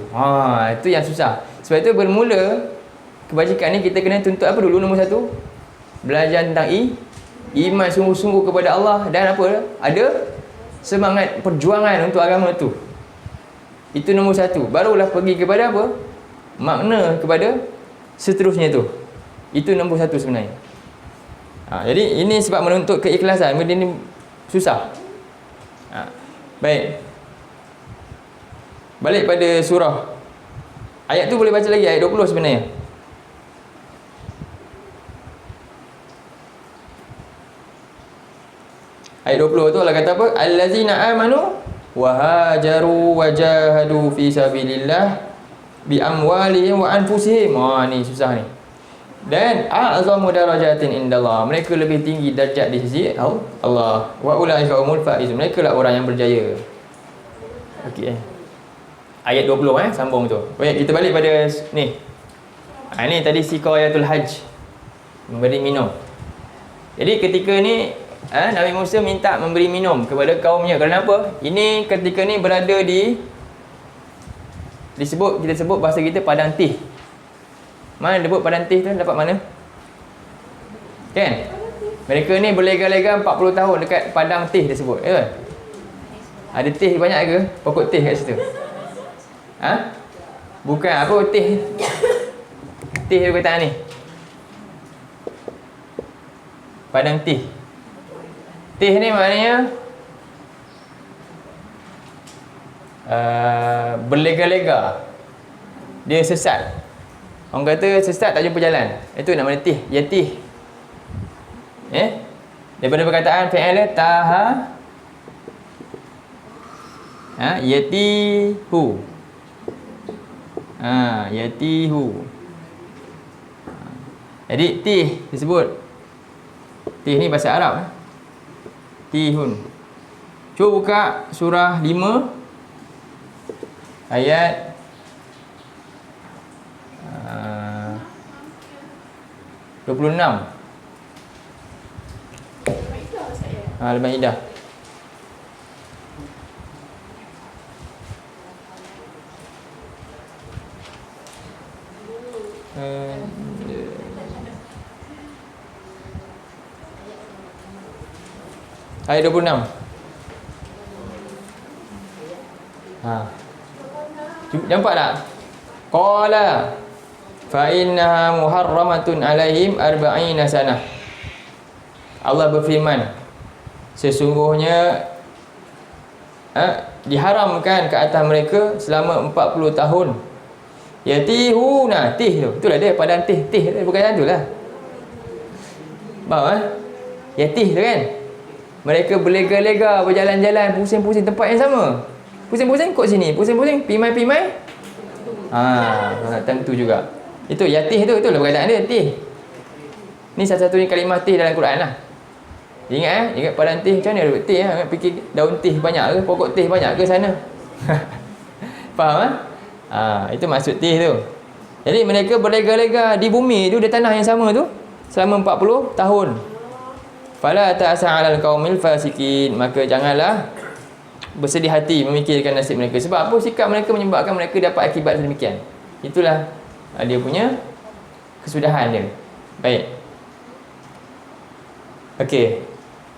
Itu yang susah. Sebab itu bermula kebajikan ni kita kena tuntut apa dulu? Nombor satu, belajar tentang iman sungguh-sungguh kepada Allah. Dan apa? Ada semangat perjuangan untuk agama tu. Itu nombor satu. Barulah pergi kepada apa? Makna kepada seterusnya tu. Itu nombor satu sebenarnya. Jadi ini sebab menuntut keikhlasan. Benda ni susah. Baik. Balik pada surah. Ayat tu boleh baca lagi, ayat 20 sebenarnya. Ayat 20 tu Allah kata apa? Allazina amanu wa hajaru wa jahadu fi sabilillah bi amwalihim wa anfusihim. Ni susah ni. Dan a'zamu darajatin indallah. Mereka lebih tinggi darjat di sisi Allah. Wa ulaika humul faizun. Mereka lah orang yang berjaya. Okey. Ayat 20 sambung tu. Baik, kita balik pada ni. Ni tadi siqayatul hajj. Memberi minum. Jadi ketika ni Nabi Musa minta memberi minum kepada kaumnya. Kenapa? Ini ketika ni berada di kita sebut bahasa kita padang tih. Mana debut padang tih tu dapat mana? Kan? Mereka ni berlega-lega 40 tahun dekat padang tih dia sebut. Ya kan? Ada tih banyak ke? Pokok tih kat situ. Bukan apa tih. Tih dia kata ni. Padang tih. Tih ni maknanya berlega-lega. Dia sesat. Orang kata sesat tak jumpa jalan. Itu nama tih, yatih. Daripada perkataan fi'il taha yatihu. Yatihu. Jadi tih disebut. Tih ni bahasa Arab. Tihun. Cuba buka surah 5 ayat 26. Al-Maidah. Ayat 26. Nampak tak? Qala fa innaha muharramatun alaihim arba'ina sanah. Allah berfirman, sesungguhnya diharamkan ke atas mereka selama 40 tahun. Yatihuna, tih tu. Itulah dia padang tih. Tih bukan tu lah. Faham Yatih tu kan? Mereka berlega-lega, berjalan-jalan, pusing-pusing tempat yang sama. Pusing-pusing kot sini, pusing-pusing pimai-pimai. Tentu juga. Itu yatih tu, itulah perkataan dia, tih. Ni satu-satunya kalimah tih dalam Quran lah. Ingat padang tih macam mana tih fikir daun tih banyak ke, pokok tih banyak ke sana. Faham itu maksud tih tu. Jadi mereka berlega-lega di bumi tu, di tanah yang sama tu selama 40 tahun. Fala ta'sa 'alal qaumil fasikin. Maka janganlah bersedih hati memikirkan nasib mereka. Sebab apa? Sikap mereka menyebabkan mereka dapat akibat sedemikian. Itulah dia punya kesudahan dia. Baik. Okey.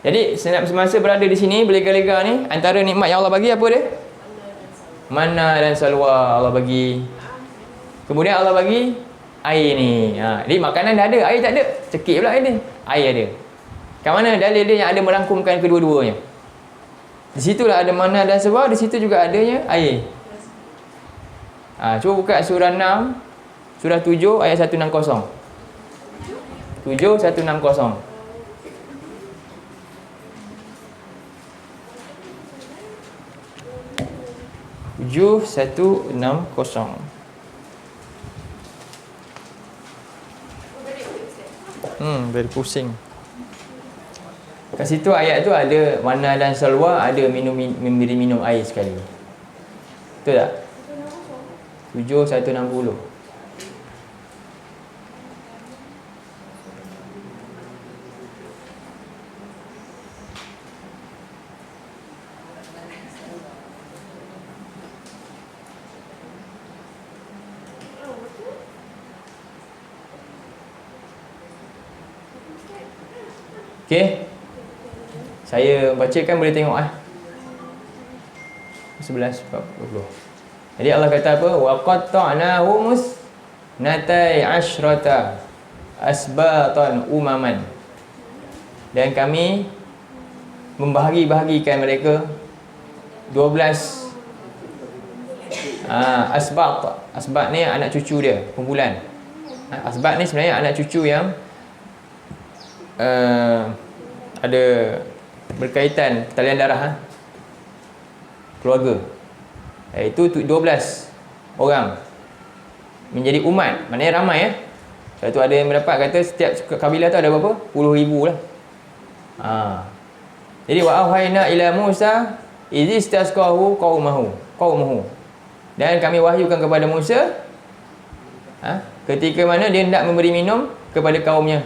Jadi semasa berada di sini berlega-lega ni, antara nikmat yang Allah bagi apa dia? Manna dan salwa Allah bagi. Kemudian Allah bagi air ni. Jadi makanan dah ada, air tak ada. Cekik pula air ni. Air ada. Kat mana dalil dia yang ada merangkumkan kedua-duanya? Di situlah ada manna dan salwa, di situ juga adanya air. Cuba buka surah 6, surah 7 ayat 160. 7:160. Tujuh 160. Very pusing. Kat situ ayat tu ada mana dan salwa, ada memberi minum air sekali. Betul tak? 7160. Okey. Saya bacakan, boleh tengok 11:40. Jadi Allah kata apa? Wa qatta'nahu musnatai asyrata asbatan umaman. Dan kami membahagi-bahagikan mereka 12 asbat. Asbat ni anak cucu dia, kumpulan. Asbat ni sebenarnya anak cucu yang ada berkaitan talian darah keluarga. Itu 12 orang menjadi umat, maknanya ramai Lepas tu ada yang mendapat kata setiap kabilah tu ada berapa? Puluh ribu lah. Jadi wa auhayna ila Musa idh istasqahu qaumuhu. Dan kami wahyukan kepada Musa ketika mana dia hendak memberi minum kepada kaumnya.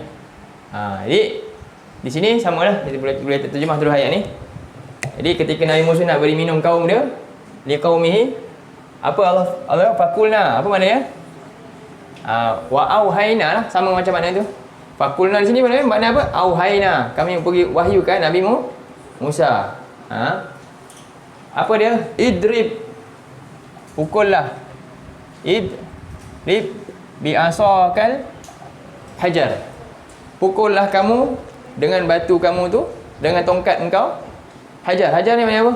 Jadi di sini samalah, kita boleh terjemah terus ayat ni. Jadi ketika Nabi Musa nak beri minum kaum dia, li qaumihi, apa Allah fakulna, apa maknanya? Wa auhayna lah, sama macam mana tu. Fakulna di sini makna apa? Auhayna, kami pergi wahyukan Nabi Musa. Apa dia? Idrib, pukullah. Idrib bi asaqal hajar. Pukullah kamu dengan batu kamu tu, dengan tongkat engkau. Hajar ni maknanya apa?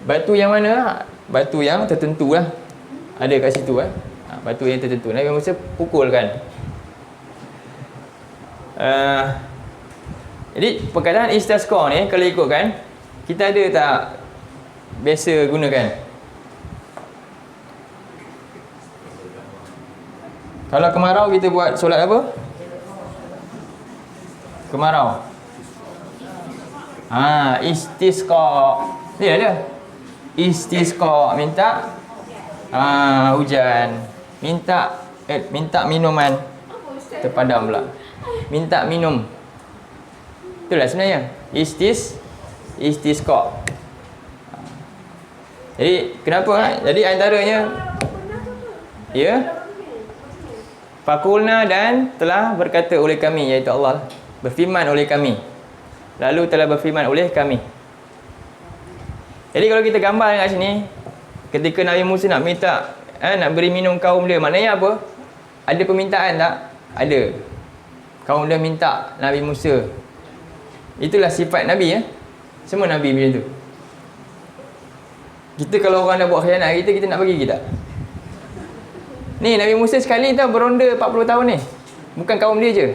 Batu yang mana? Batu yang tertentu lah. Ada kat situ batu yang tertentu. Nabi Musa pukulkan. Jadi perkataan istasqa ni kalau ikutkan, kita ada tak biasa gunakan? Kalau kemarau kita buat solat apa? Kemarau. Istisqa. Dia ada. Istisqa, minta hujan. Minta minuman. Terpadam pula. Minta minum. Itulah sebenarnya. Istisqa. Jadi kenapa? Jadi antaranya Fakulna, dan telah berkata oleh kami, iaitu Allah berfirman oleh kami. Lalu telah berfirman oleh kami. Jadi kalau kita gambar kat sini, ketika Nabi Musa nak minta nak beri minum kaum dia, maknanya apa? Ada permintaan tak? Ada. Kaum dia minta Nabi Musa. Itulah sifat Nabi Semua Nabi macam tu. Kita kalau orang dah buat khianat kita nak bagi kita. Ni Nabi Musa sekali tau beronda 40 tahun ni. Bukan kaum dia je.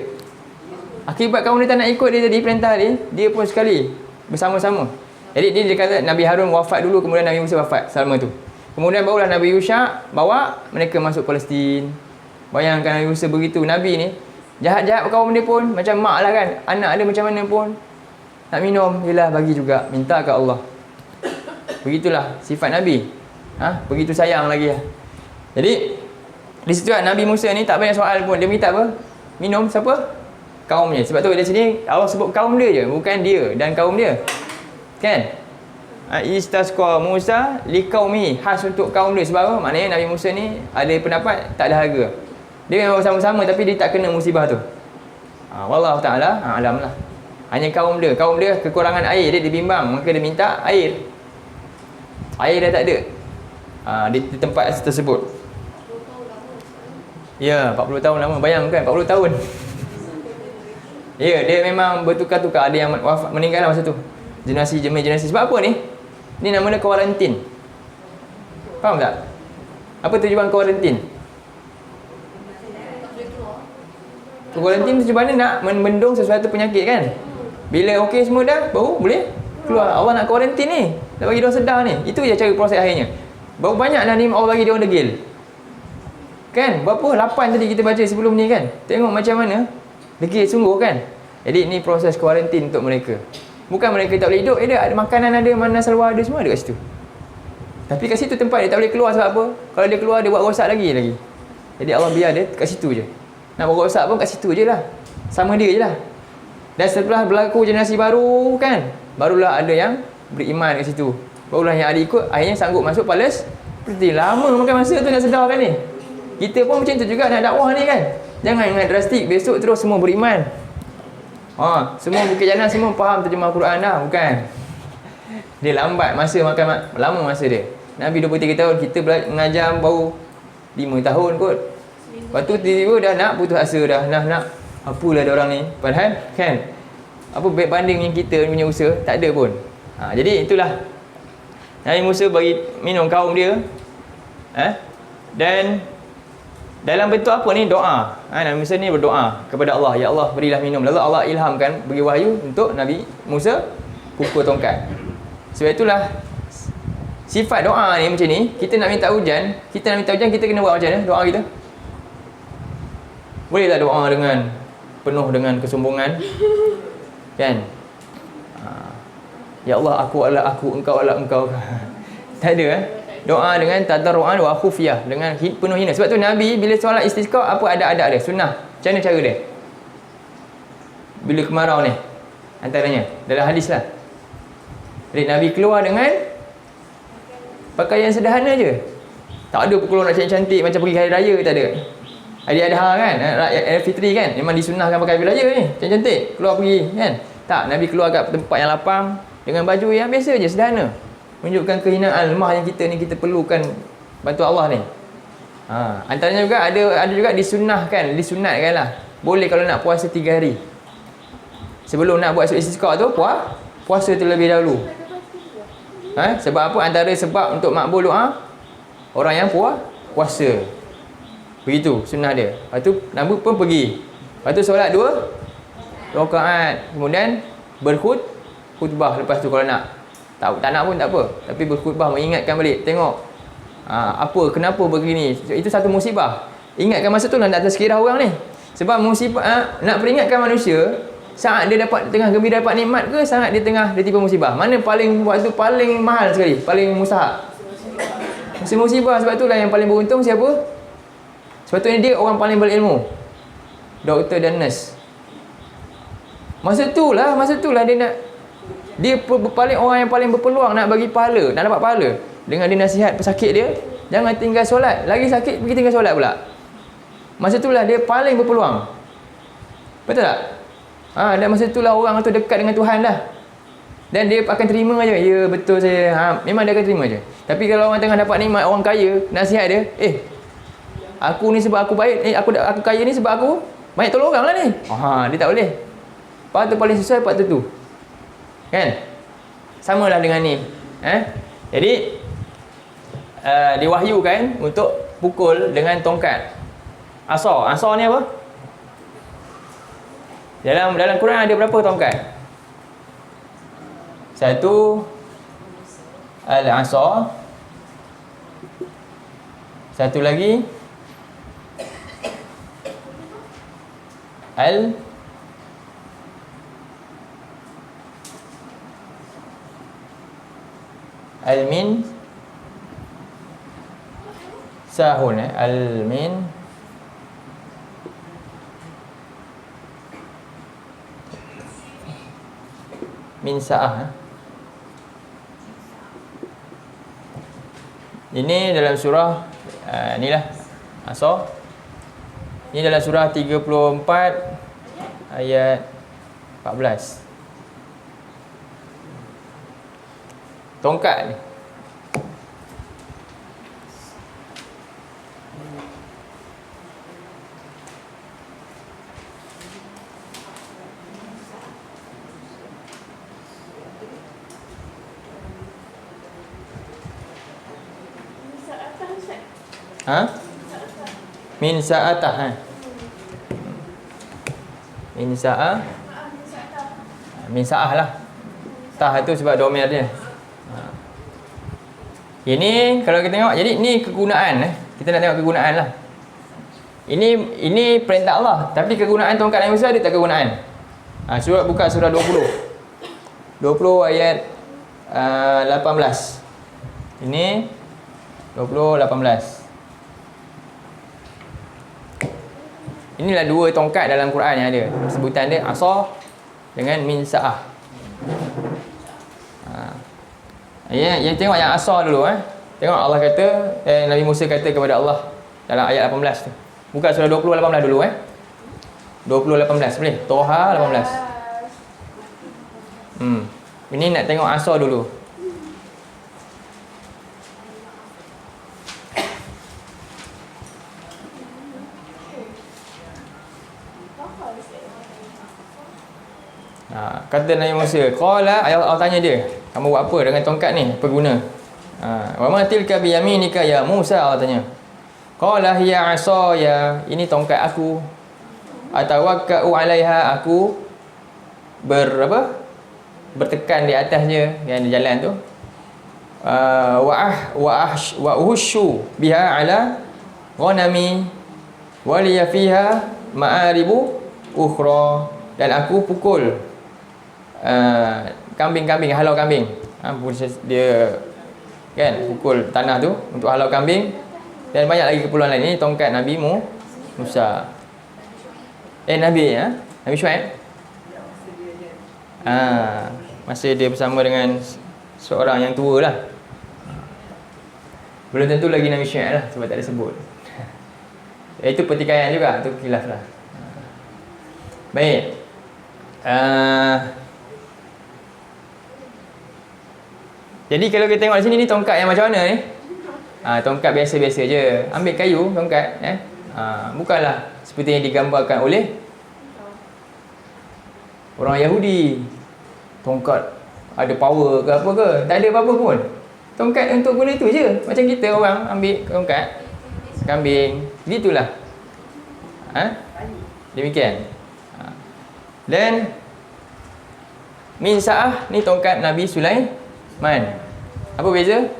Akibat kaum dia tak nak ikut dia jadi perintah dia pun sekali bersama-sama. Jadi dia kata Nabi Harun wafat dulu, kemudian Nabi Musa wafat selama tu. Kemudian barulah Nabi Yusha bawa mereka masuk Palestin. Bayangkan Nabi Musa begitu. Nabi ni jahat-jahat kaum dia pun macam mak lah kan. Anak dia macam mana pun nak minum, yelah bagi juga, minta ke Allah. Begitulah sifat Nabi. Begitu sayang lagi Jadi di situ Nabi Musa ni tak banyak soal pun. Dia minta apa? Minum siapa? Kaumnya. Sebab tu di sini Allah sebut kaum dia je, bukan dia dan kaum dia. Kan? Istasqa Musa liqaumi, khas untuk kaum dia. Sebab apa? Maknanya Nabi Musa ni ada pendapat tak dahaga. Dia memang bersama-sama tapi dia tak kena musibah tu. Wallahu taala alam lah. Hanya kaum dia kekurangan air, dia bimbang, maka dia minta air. Air dah tak ada. Di tempat tersebut. Ya, 40 tahun lama. Bayangkan 40 tahun. Ya, dia memang bertukar-tukar. Ada yang wafat, meninggal masa tu. Generasi demi generasi. Sebab apa ni? Ni nama dia kuarantin. Faham tak? Apa tujuan kuarantin? Kuarantin tujuan dia nak membendung sesuatu penyakit kan? Bila okey semua dah, baru boleh keluar. Allah nak kuarantin ni. Nak bagi dia orang sedar ni. Itu je cara proses akhirnya. Baru banyak dah ni Allah bagi dia orang degil. Kan? Berapa? 8 tadi kita baca sebelum ni kan? Tengok macam mana Degil sungguh kan. Jadi ini proses kuarantin untuk mereka. Bukan mereka tak boleh hidup, ada makanan, ada mana seluar, ada semua ada kat situ. Tapi kat situ tempat dia tak boleh keluar sebab apa? Kalau dia keluar dia buat rosak lagi. Jadi Allah biar dia kat situ je. Nak buat rosak pun kat situ je lah. Sama dia je lah. Dan setelah berlaku generasi baru kan, barulah ada yang beriman kat situ. Barulah yang ada ikut, akhirnya sanggup masuk Palestin. Berarti lama makan masa tu nak sedarkan ni. Kita pun macam tu juga nak dakwah ni kan. Jangan ingat drastik, besok terus semua beriman. Semua Bukit Janah semua faham terjemah Quran dah, bukan. Dia lambat masa makan, lama masa dia. Nabi 23 tahun, kita mengajar baru 5 tahun kot. Lepas tu tiba-tiba dah nak putus asa dah, nak apalah ada orang ni. Padahal kan, apa baik banding yang kita punya usaha, tak ada pun. Jadi itulah Nabi Musa bagi minum kaum dia. Dan dalam bentuk apa ni? Doa. Nabi Musa ni berdoa kepada Allah, ya Allah berilah minum. Lalu Allah ilhamkan, bagi wahyu untuk Nabi Musa pukul tongkat. Sebab itulah sifat doa ni macam ni. Kita nak minta hujan, kita kena buat macam mana doa kita? Boleh tak doa dengan penuh dengan kesombongan? Kan? Ya Allah, aku adalah aku, engkau adalah engkau. Tak ada doa dengan tadarruan wa khufiyah, dengan penuh hina. Sebab tu Nabi bila solat istisqa, apa ada dia sunnah. Macam mana cara dia? Bila kemarau ni, antaranya dalam hadis lah, jadi Nabi keluar dengan pakaian sederhana je. Tak ada keluar nak cantik-cantik macam pergi hari raya, tak ada. Hari Adha kan, Raya Fitri kan, memang disunnahkan pakai hari raya ni, cantik-cantik keluar pergi kan. Tak, Nabi keluar kat tempat yang lapang dengan baju yang biasa je, sederhana. Menunjukkan kehinaan lemah yang kita ni, kita perlukan bantuan Allah ni. Antaranya juga ada juga disunatkan lah. Boleh kalau nak puasa 3 hari. Sebelum nak buat istisqa tu, puasa terlebih dahulu. Sebab apa? Antara sebab untuk makbul doa, orang yang puasa. Begitu sunnah dia. Lepas tu Nabi pun pergi. Lepas tu solat 2 rakaat. Kemudian berkhutbah lepas tu kalau nak. Tak nak pun tak apa, tapi berkhutbah mengingatkan balik, tengok kenapa begini. Itu satu musibah. Ingatkan masa tu lah nak tazkirah orang ni. Sebab musibah nak peringatkan manusia saat dia tengah gembira dapat nikmat ke saat dia tengah dia tiba musibah. Mana waktu paling mahal sekali, paling mustahak? Masa musibah. Sebab itulah yang paling beruntung siapa? Sebab tu dia orang paling berilmu, doktor dan nurse. Masa tu lah dia orang yang paling berpeluang nak bagi pahala, nak dapat pahala. Dengan dia nasihat pesakit dia, jangan tinggal solat. Lagi sakit pergi tinggal solat pula. Masa itulah dia paling berpeluang. Betul tak? Dan masa itulah orang tu dekat dengan Tuhan dah. Dan dia akan terima je. Ya betul saya. Memang dia akan terima je. Tapi kalau orang tengah dapat nikmat, orang kaya, nasihat dia, aku ni sebab aku baik, aku kaya ni sebab aku banyak tolong orang lah ni. Dia tak boleh. Part tu paling sesuai part tu. Kan? Samalah dengan ni. Jadi diwahyukan untuk pukul dengan tongkat. Asar ni apa? Dalam Quran ada berapa tongkat? Satu al-asar. Satu lagi Al-min sahun Al-min min sa'ah. Ini dalam surah inilah Asar. Ini dalam surah 34 ayat 14. Tongkat ni. Min sa'atah. Min sa'ah. Min sa'ah lah. Tah tu sebab domain dia. Ini kalau kita tengok, jadi ni kegunaan Kita nak tengok kegunaan lah. Ini perintah Allah. Tapi kegunaan tongkat Nabi Musa ada tak kegunaan? Buka surah 20 ayat 18. Ini 18. Inilah dua tongkat dalam Quran yang ada. Sebutan dia asa dengan minsa'ah. Yang tengok yang asa dulu. Tengok Allah kata, Nabi Musa kata kepada Allah dalam ayat 18 tu. Buka surah 20 18 dulu 20 18 boleh? Toha 18. Ini nak tengok asa dulu. Kata Nabi Musa, qala, Allah tanya dia, kamu buat apa dengan tongkat ni? Apa guna? Wa ma tilka bi yaminika ya Musa, Allah tanya. Qala hiya asaya, ini tongkat aku. Atawakka'u 'alaiha, aku bertekan di atasnya, yang di jalan tu. Wa uhshu biha 'ala ghanami wa liya fiha ma'aribu ukhra, dan aku pukul kambing-kambing, halau kambing. Dia kan pukul tanah tu untuk halau kambing, dan banyak lagi keperluan lain. Ini tongkat Nabi Musa. Nabi Syuaib. Masa dia bersama dengan seorang yang tua lah. Belum tentu lagi Nabi Syuaib lah, sebab tak ada sebut. Itu pertikaian juga, tu khilaf lah. Baik. Jadi kalau kita tengok di sini, ni tongkat yang macam mana ni? Tongkat biasa-biasa je. Ambil kayu, tongkat. Bukanlah seperti yang digambarkan oleh orang Yahudi. Tongkat ada power ke apa ke? Tak ada apa-apa pun. Tongkat untuk guna tu je. Macam kita orang ambil tongkat kambing. Gitulah. Demikian. Dan minsa'ah ni tongkat Nabi Sulaiman. Apa beza?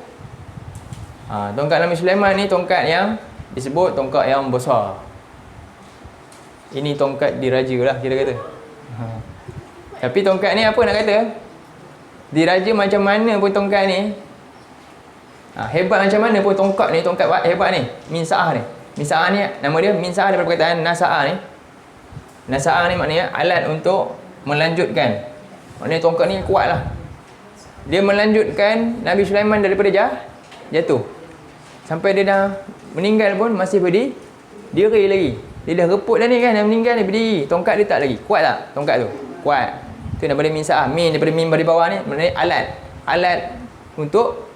Tongkat Nabi Sulaiman ni tongkat yang disebut tongkat yang besar. Ini tongkat diraja lah kira kata. Tapi tongkat ni apa nak kata? Diraja macam mana pun tongkat ni, hebat macam mana pun tongkat ni, tongkat hebat ni, minsa'ah ni. Minsa'ah ni nama dia minsa'ah daripada perkataan nasa'ah ni. Nasa'ah ni maknanya alat untuk melanjutkan. Maknanya tongkat ni kuat lah. Dia melanjutkan Nabi Sulaiman daripada jatuh. Sampai dia dah meninggal pun masih berdiri lagi. Dia dah reput dah ni kan, dah meninggal ni berdiri. Tongkat dia tak lagi. Kuat tak tongkat tu? Kuat. Itu daripada minsa'ah. Min daripada min di bawah ni maknanya alat untuk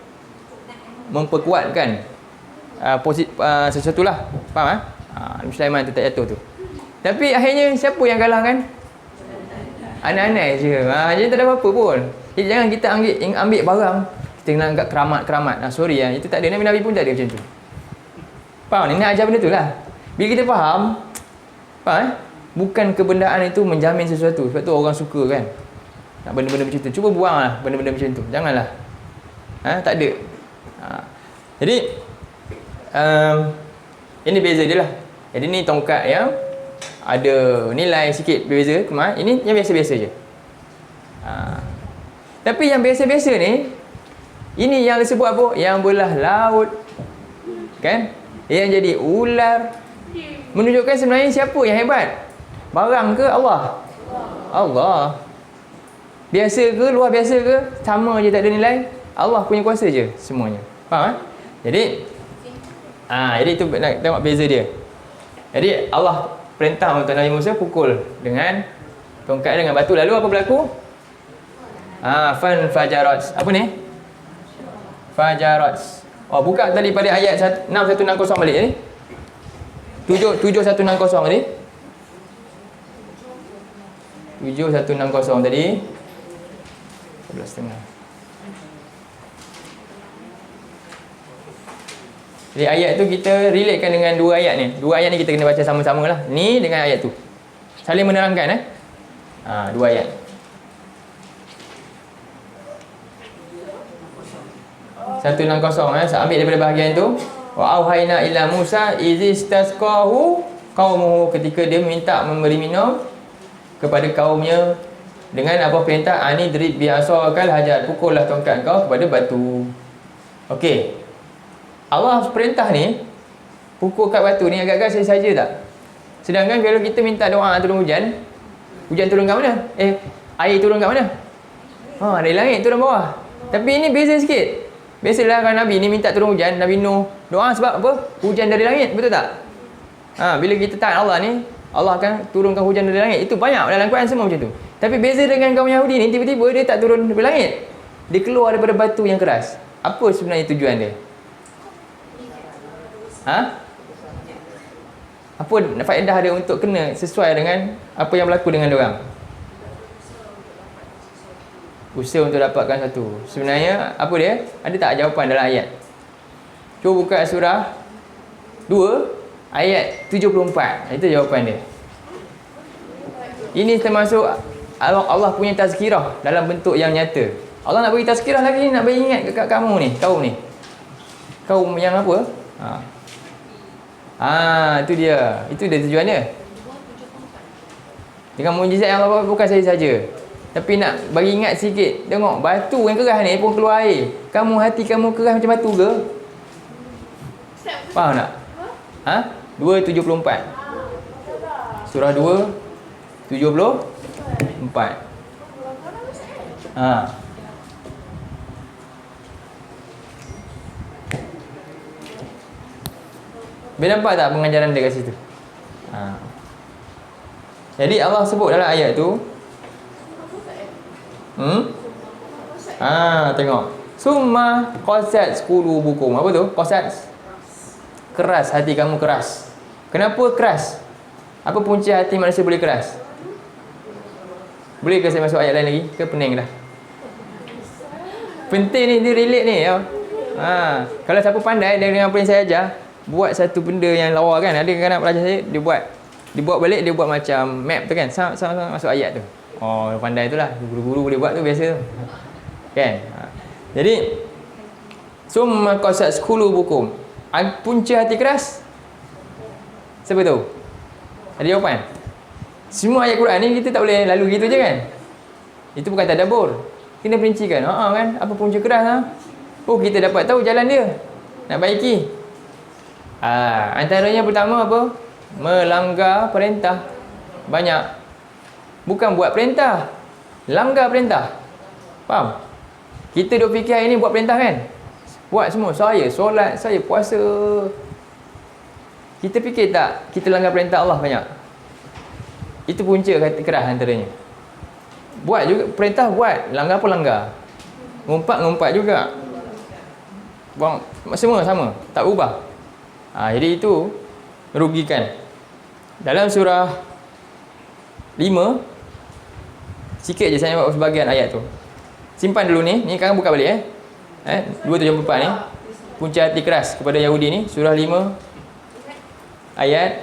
memperkuatkan sesuatu lah. Faham Nabi Sulaiman tu tak jatuh tu. Tapi akhirnya siapa yang kalah kan? Anak-anak je. Jadi tak ada apa-apa pun. Jadi jangan kita ambil barang kita nak anggap keramat. Sorry itu tak ada. Nabi-Nabi pun tak ada macam tu. Faham ni? Nak ajar benda tu lah. Bila kita faham, bukan kebendaan itu menjamin sesuatu. Sebab tu orang suka kan nak benda-benda macam tu. Cuba buang lah benda-benda macam tu. Janganlah. Tak ada. Jadi ini beza dia lah. Jadi ni tongkat yang ada nilai sikit berbeza. Ini yang biasa-biasa je. Tapi yang biasa-biasa ni, ini yang disebut apa? Yang belah laut, kan? Yang jadi ular. Menunjukkan sebenarnya siapa yang hebat? Barang ke Allah? Allah. Biasa ke, luar biasa ke, sama je, tak ada nilai. Allah punya kuasa je semuanya. Faham? Jadi itu nak tengok beza dia. Jadi Allah perintah untuk Nabi Musa pukul dengan tongkat dengan batu. Lalu apa berlaku? Fajarat. Apa ni? Fajarat. Buka tadi pada ayat 6160 balik ni. 7160 tadi. 7160 tadi. 11.5. Jadi ayat tu kita relatekan dengan dua ayat ni. Dua ayat ni kita kena baca sama-sama lah. Ni dengan ayat tu. Saling menerangkan dua ayat. Satu 60 ambil daripada bahagian tu. Wa auhayna ila Musa izistasqahu qaumuhu, ketika dia minta memberi minum kepada kaumnya dengan apa perintah, ani drib bi asakal hajar, pukullah tongkat kau kepada batu. Okey. Allah perintah ni pukul kat batu ni agak-agak saja tak? Sedangkan kalau kita minta doa turun hujan, hujan turun kat mana? Air turun kat mana? Dari langit turun bawah. Tapi ini beza sikit. Biasalah kalau Nabi ni minta turun hujan, Nabi Nuh doa sebab apa? Hujan dari langit, betul tak? Bila kita taat Allah ni, Allah akan turunkan hujan dari langit. Itu banyak dalam Quran semua macam tu. Tapi beza dengan kaum Yahudi ni, tiba-tiba dia tak turun dari langit. Dia keluar daripada batu yang keras. Apa sebenarnya tujuan dia? Apa faedah dia untuk kena sesuai dengan apa yang berlaku dengan dia orang? Usaha untuk dapatkan satu. Sebenarnya apa dia? Ada tak jawapan dalam ayat? Cuba buka surah 2 ayat 74. Itu jawapan dia. Ini termasuk Allah punya tazkirah dalam bentuk yang nyata. Allah nak bagi tazkirah lagi, nak bagi ingat kat kamu ni, kaum ni. Kaum yang apa? Itu dia. Itu dia tujuan dia. Dengan mukjizat yang Allah bukan saja. Tapi nak bagi ingat sikit. Tengok batu yang keras ni pun keluar air. Hati kamu keras macam batu ke? Faham tak? 274. Surah 2 74. Bila nampak tak pengajaran dia kat situ? Jadi Allah sebut dalam ayat tu, tengok. Summa qasat qulubukum. Apa tu? Qasat. Keras, hati kamu keras. Kenapa keras? Apa punca hati manusia boleh keras? Boleh ke saya masuk ayat lain lagi? Ke pening dah? Penting ni, dia relate ni. Kalau siapa pandai dengan apa yang saya ajar, buat satu benda yang lawa kan. Ada kadang-kadang pelajar saya, dia buat balik, dia buat macam map tu kan. Sama-sama masuk ayat tu. Pandai tu lah. Guru-guru boleh buat tu, biasa tu. Kan? Jadi, summa qasat qulubukum. Punca hati keras. Siapa tahu? Ada jawapan? Semua ayat Quran ni kita tak boleh lalu gitu je kan? Itu bukan tadabbur. Kena perincikan. Kan? Apa punca keras kita dapat tahu jalan dia. Nak baiki. Antaranya pertama apa? Melanggar perintah. Banyak. Bukan buat perintah, langgar perintah. Faham? Kita duk fikir hari ni buat perintah kan? Buat semua. Saya solat, saya puasa. Kita fikir tak kita langgar perintah Allah banyak? Itu punca hati keras antaranya. Buat juga perintah, buat. Langgar pun langgar. Ngumpat juga. Semua sama, tak ubah. Jadi itu merugikan. Dalam surah 5, sikit je saya buat sebahagian ayat tu. Simpan dulu ni sekarang buka balik 274 ni. Punca hati keras kepada Yahudi ni, surah 5 ayat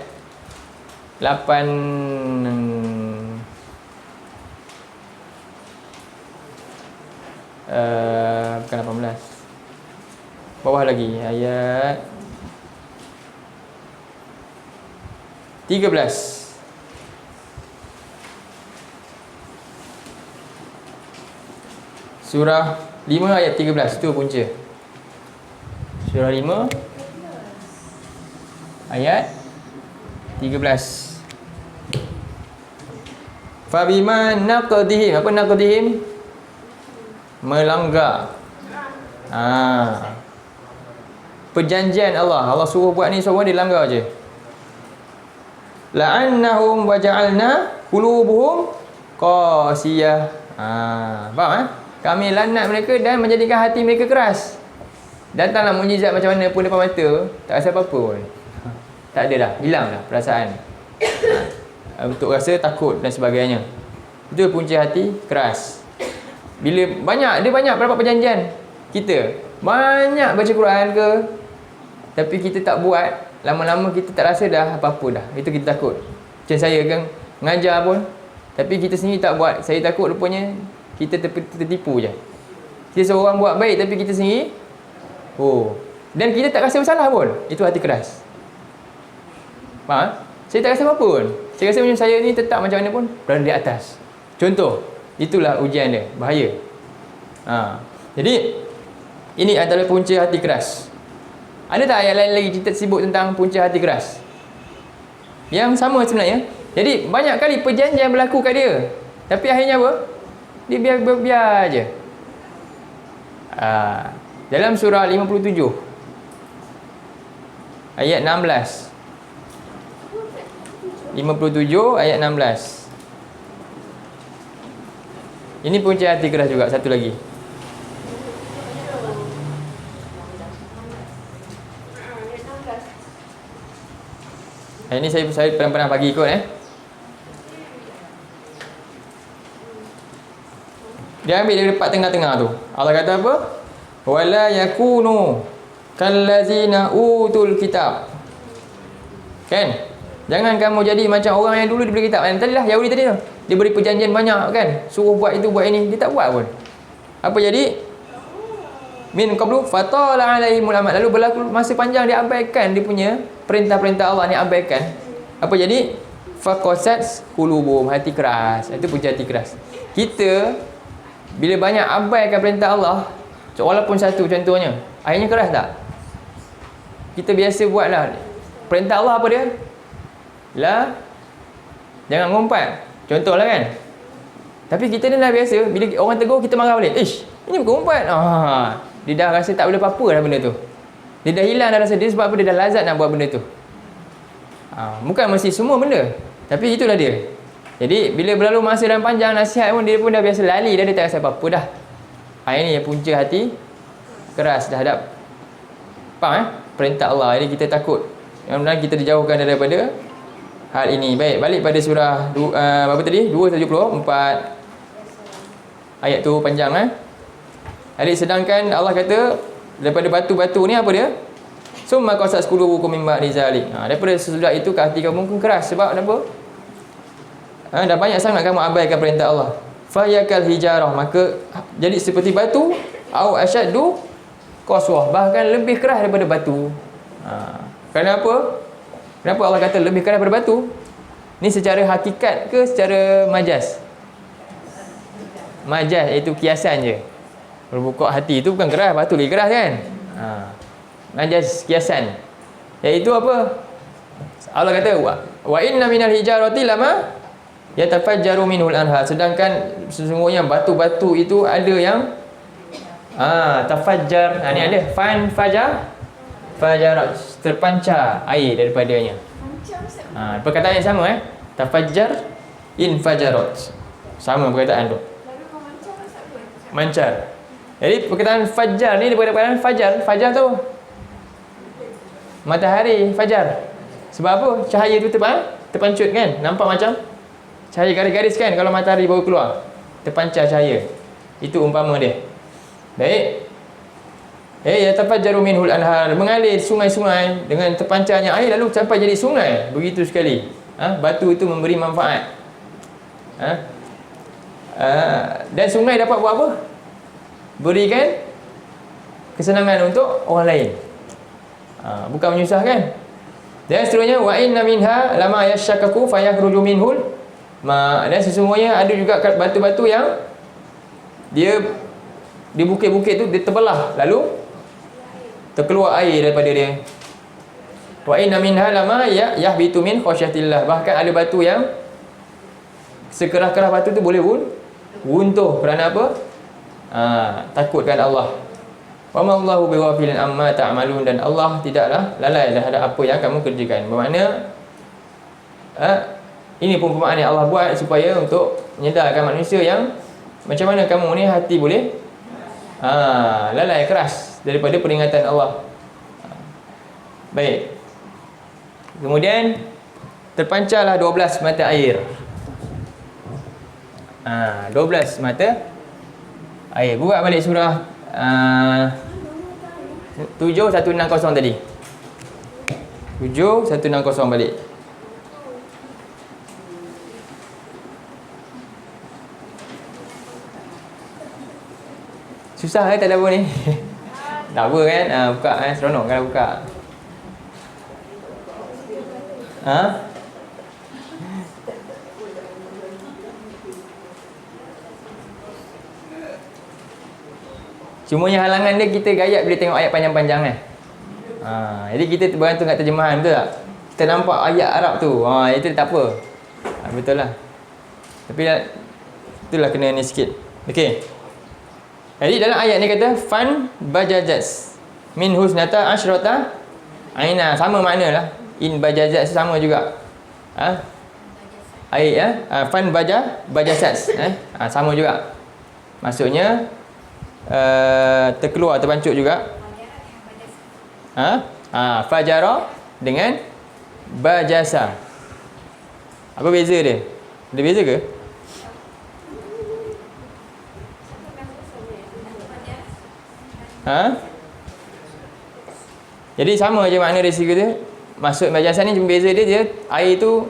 8 bukan 18. Bawah lagi ayat 13. Surah 5 ayat 13. Itu punca. Surah 5 ayat 13. Fabima naqdihim. Apa naqdihim? Melanggar. Perjanjian Allah. Allah suruh buat ni, semua dilanggar je. La'annahum wa ja'alna qulubuhum qasiyah. Faham Kami lanat mereka dan menjadikan hati mereka keras. Datanglah mukjizat macam mana pun depan mata, tak rasa apa-apa pun. Tak ada dah, hilang dah perasaan. Untuk rasa takut dan sebagainya. Itu punca hati keras. Bila dia banyak berapa perjanjian kita. Banyak baca Quran ke, tapi kita tak buat, lama-lama kita tak rasa dah apa-apa dah. Itu kita takut. Macam saya kan mengajar pun, tapi kita sendiri tak buat. Saya takut rupanya kita tertipu je. Kita seorang buat baik tapi kita sendiri dan kita tak rasa bersalah pun. Itu hati keras. Faham? Saya tak rasa apa pun. Saya rasa macam saya ni tetap macam mana pun berada di atas. Contoh, itulah ujian dia, bahaya. Jadi ini adalah punca hati keras. Ada tak ayat lain lagi kita sebut tentang punca hati keras? Yang sama sebenarnya. Jadi banyak kali perjanjian berlaku kat dia, tapi akhirnya apa? Dia biar je. Dalam surah 57 ayat 16. 57 ayat 16. Ini punca hati keras juga, satu lagi. Ini saya pernah bagi ikut Dia ambil dari part tengah-tengah tu. Allah kata apa? Wala yakunu kallazina utul kitab. Kan? Jangan kamu jadi macam orang yang dulu diberi kitab. Tadilah Yahudi tadi tu. Dia beri perjanjian banyak kan. Suruh buat itu, buat ini. Dia tak buat pun. Apa jadi? Min qablu fatala alaihimul amad. Lalu berlaku masa panjang dia abaikan dia punya perintah-perintah Allah ni, abaikan. Apa jadi? Faqasat qulubuhum, hati keras. Itu punca hati keras. Kita bila banyak abaikan perintah Allah, walaupun satu contohnya, akhirnya keras tak? Kita biasa buatlah. Perintah Allah apa dia? Lah, jangan ngumpat. Contohlah kan. Tapi kita ni dah biasa, bila orang tegur kita marah balik. Ish, ini bukan ngumpat. Dia dah rasa tak boleh apa-apa dah benda tu. Dia dah hilang dah rasa dia, sebab apa dia dah lazat nak buat benda tu. Bukan mesti semua benda, tapi itulah dia. Jadi bila berlalu masa dan panjang nasihat pun, dia pun dah biasa lali dah, dia tak rasa apa-apa dah. Ini yang punca hati keras dah hadap perintah Allah. Jadi kita takut. Mudah-mudahan kita dijauhkan daripada hal ini. Baik, balik pada surah berapa tadi? 274. Ayat tu panjang Jadi sedangkan Allah kata daripada batu-batu ni apa dia? Summa qasas qulubukum min ba'di zalik. Daripada sesudah itu hati kamu pun keras. Sebab apa? Dah banyak sangat kamu abaikan perintah Allah. Fayakal hijarah, maka jadi seperti batu, au asyaddu qaswah, bahkan lebih keras daripada batu. Kenapa? Kenapa Allah kata lebih keras daripada batu? Ni secara hakikat ke secara majaz? Majaz, iaitu kiasan je. Berbukak hati itu bukan keras, batu lagi keras kan? Majaz, kiasan. Iaitu apa? Allah kata wa inna minal hijarati lama yatafajjaru minhul anhar. Sedangkan sesungguhnya batu-batu itu ada yang tafajjar. Ni ada fajarat, terpancar air daripadanya. Perkataan yang sama tafajjar, infajarat. Sama perkataan tu. Mancar. Jadi perkataan fajar ni daripada perkataan fajar. Fajar tu matahari, fajar. Sebab apa? Cahaya tu terpancut kan? Nampak macam cahaya garis-garis kan kalau matahari baru keluar. Terpancar cahaya. Itu umpama dia. Baik. Yatafajjaru minhul anhar, mengalir sungai-sungai dengan terpancarnya air lalu sampai jadi sungai. Begitu sekali. Batu itu memberi manfaat. Dan sungai dapat buat apa? Berikan kesenangan untuk orang lain. Bukan menyusahkan. Dan seterusnya wa inna minha lama yashakaku fayakhruju minhul ma. Dan sesungguhnya ada juga batu-batu yang dia di bukit-bukit tu dia terbelah lalu terkeluar air daripada dia. Wa inna minha lama yahbitu min khasyatillah. Bahkan ada batu yang sekerah-kerah batu tu boleh runtuh kerana apa? Takutkan Allah. Wa ma Allahu bighafilin amma ta'malun. Dan Allah tidaklah lalai terhadap apa yang kamu kerjakan. Bermakna ini perumpamaan yang Allah buat supaya untuk menyedarkan manusia yang macam mana kamu ni hati boleh lalai, keras daripada peringatan Allah. Baik. Kemudian terpancarlah 12 mata air. 12 mata air. Buka balik surah 7160 tadi. 7160 balik. Susah tak ada apa ni? Tak apa kan? Buka seronok kalau buka. Cumanya halangan dia kita gayat bila tengok ayat panjang-panjang kan. Jadi kita bergantung kat terjemahan, betul tak? Kita nampak ayat Arab tu, itu tak apa. Betul lah. Tapi itulah kena ni sikit. Okey. Jadi dalam ayat ni kata fan bajajaz min husnata asyrata aina, sama makna lah. In bajajaz sama juga. Ayat fan bajazaz sama juga. Maksudnya terkeluar, terpancut juga. Fajara dengan bajasa. Apa beza dia? Ada beza ke? Jadi sama je makna dari segi dia. Maksud bajasa ni cuma beza dia air tu,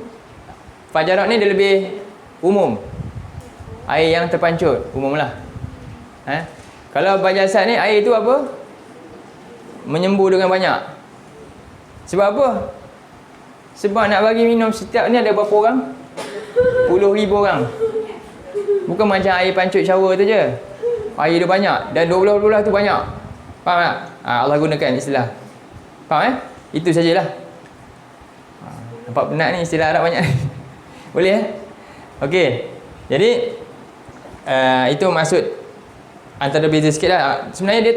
fajarat ni dia lebih umum. Air yang terpancut, umum lah. Kalau bajasa ni air tu apa? Menyembur dengan banyak. Sebab apa? Sebab nak bagi minum setiap ni ada berapa orang? Puluh ribu orang. Bukan macam air pancut shower tu je. Air dia banyak. Dan 12 tu banyak. Faham tak? Allah gunakan istilah. Faham Itu sajalah. Nampak penat ni istilah Arab banyak. Boleh Okey. Jadi itu maksud antara beza sikit lah. Sebenarnya dia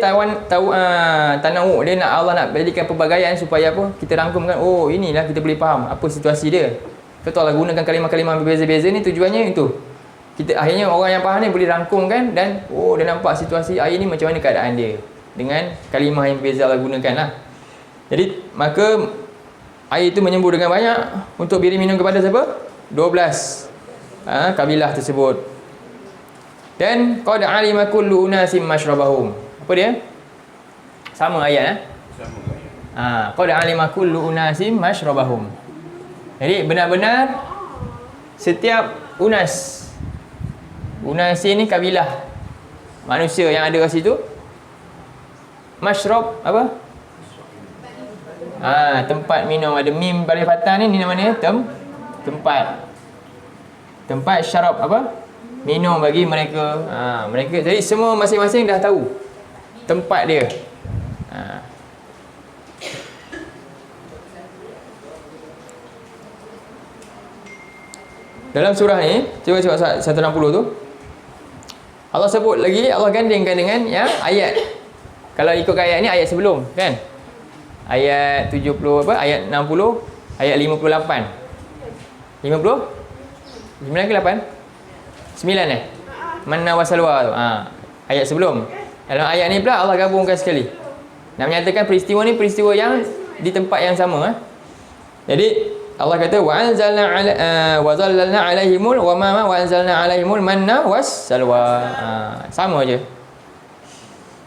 tanawuk. Dia nak Allah nak berikan pelbagaian supaya apa? Kita rangkumkan, oh inilah kita boleh faham apa situasi dia. Betul Allah gunakan kalimah-kalimah berbeza-beza ni tujuannya itu. Kita akhirnya orang yang faham ni boleh rangkumkan dan dia nampak situasi air ni macam mana keadaan dia dengan kalimah yang berbeza Allah gunakan lah. Jadi maka air itu menyembur dengan banyak untuk beri minum kepada siapa? 12 kabilah tersebut. Dan qad alima kullu unasim mashrabahum. Apa dia? Sama ayat qad alima kullu unasim mashrabahum. Jadi benar-benar setiap unas ni kabilah manusia yang ada kat situ. Mashrab apa? Tempat minum. Ada mim baris fathah ni namanya tempat syarab apa? Minum bagi mereka. Mereka jadi semua masing-masing dah tahu tempat dia. Dalam surah ni, cuba 160 tu, Allah sebut lagi, Allah gandingkan dengan ayat. Kalau ikut ayat ni ayat sebelum, kan? Ayat 70 apa? Ayat 60, ayat 58. 50? 9 ke 8? 9 Manna wa salwa tu. Ayat sebelum. Dalam ayat ni pula Allah gabungkan sekali. Nak menyatakan peristiwa ni peristiwa yang di tempat yang sama. Jadi Allah kata wa anzalna wa zallalna alaihimul ghamama wa anzalna alaihimul manna was salwa. Sama je.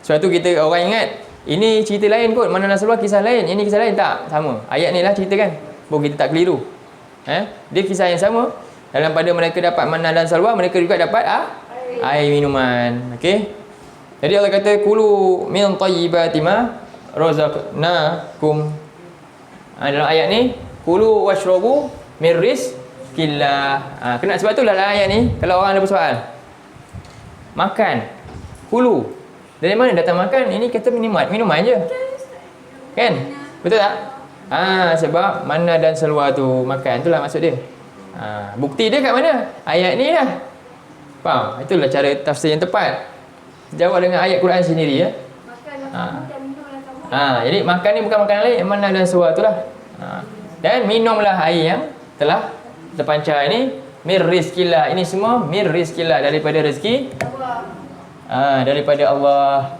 Sebab tu kita orang ingat ini cerita lain kot, manna dan salwa kisah lain, ini kisah lain, tak, sama. Ayat ni lah cerita kan. Baru kita tak keliru. Dia kisah yang sama. Dalam pada mereka dapat manna dan salwa, mereka juga dapat air minuman. Okey. Jadi Allah kata kulu min tayyibati ma razaqnakum. Dalam ayat ni kulu washrabu min rizqillah. Kena sebab tu lah ayat ni kalau orang ada persoalan. Makan. Kulu. Dari mana datang makan? Ini kata minuman je. Kan? Betul tak? Sebab manna dan salwa tu makan. Itulah maksud dia. Bukti dia kat mana? Ayat ni lah. Faham? Itulah cara tafsir yang tepat. Jawab dengan ayat Quran sendiri ya. Jadi makan ni bukan makanan lain, manna dan salwa tu lah. Dan minumlah air yang telah terpancar ini mir rizqillah. Ini semua mir rizqillah, daripada rezeki daripada Allah.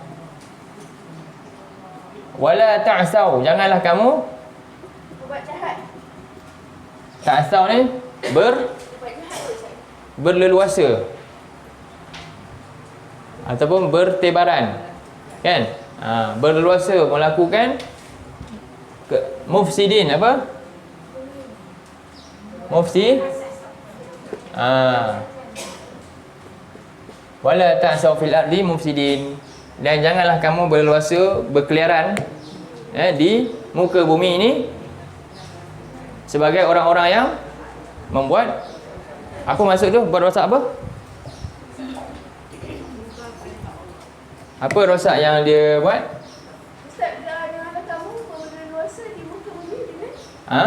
Wala ta'sau, janganlah kamu buat jahat. Ta'sau ni berleluasa ataupun bertebaran, kan? Berleluasa melakukan mufsidin apa? Mufti wala ta'sau fil ardi mufsidin, dan janganlah kamu berleluasa berkeliaran di muka bumi ini sebagai orang-orang yang membuat apa maksud tu? Berrosak apa? Apa rosak yang dia buat? Ustaz, dengan kamu pemberian luasa di muka bumi dengan Ha?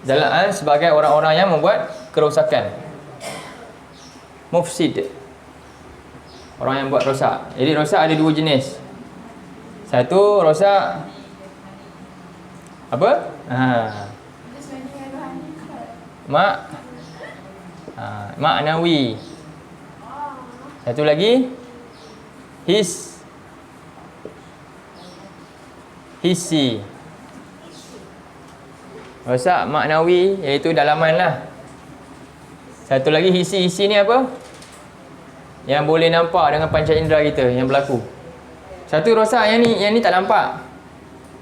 Dalam sebagai orang-orang yang membuat kerosakan. Mufsid. Orang yang buat rosak. Jadi rosak ada dua jenis. Satu rosak apa? Mak maknawi. Satu lagi hissi. Rosak maknawi iaitu dalaman lah. Satu lagi hissi ni apa? Yang boleh nampak dengan panca indera kita yang berlaku. Satu rosak yang ni tak nampak.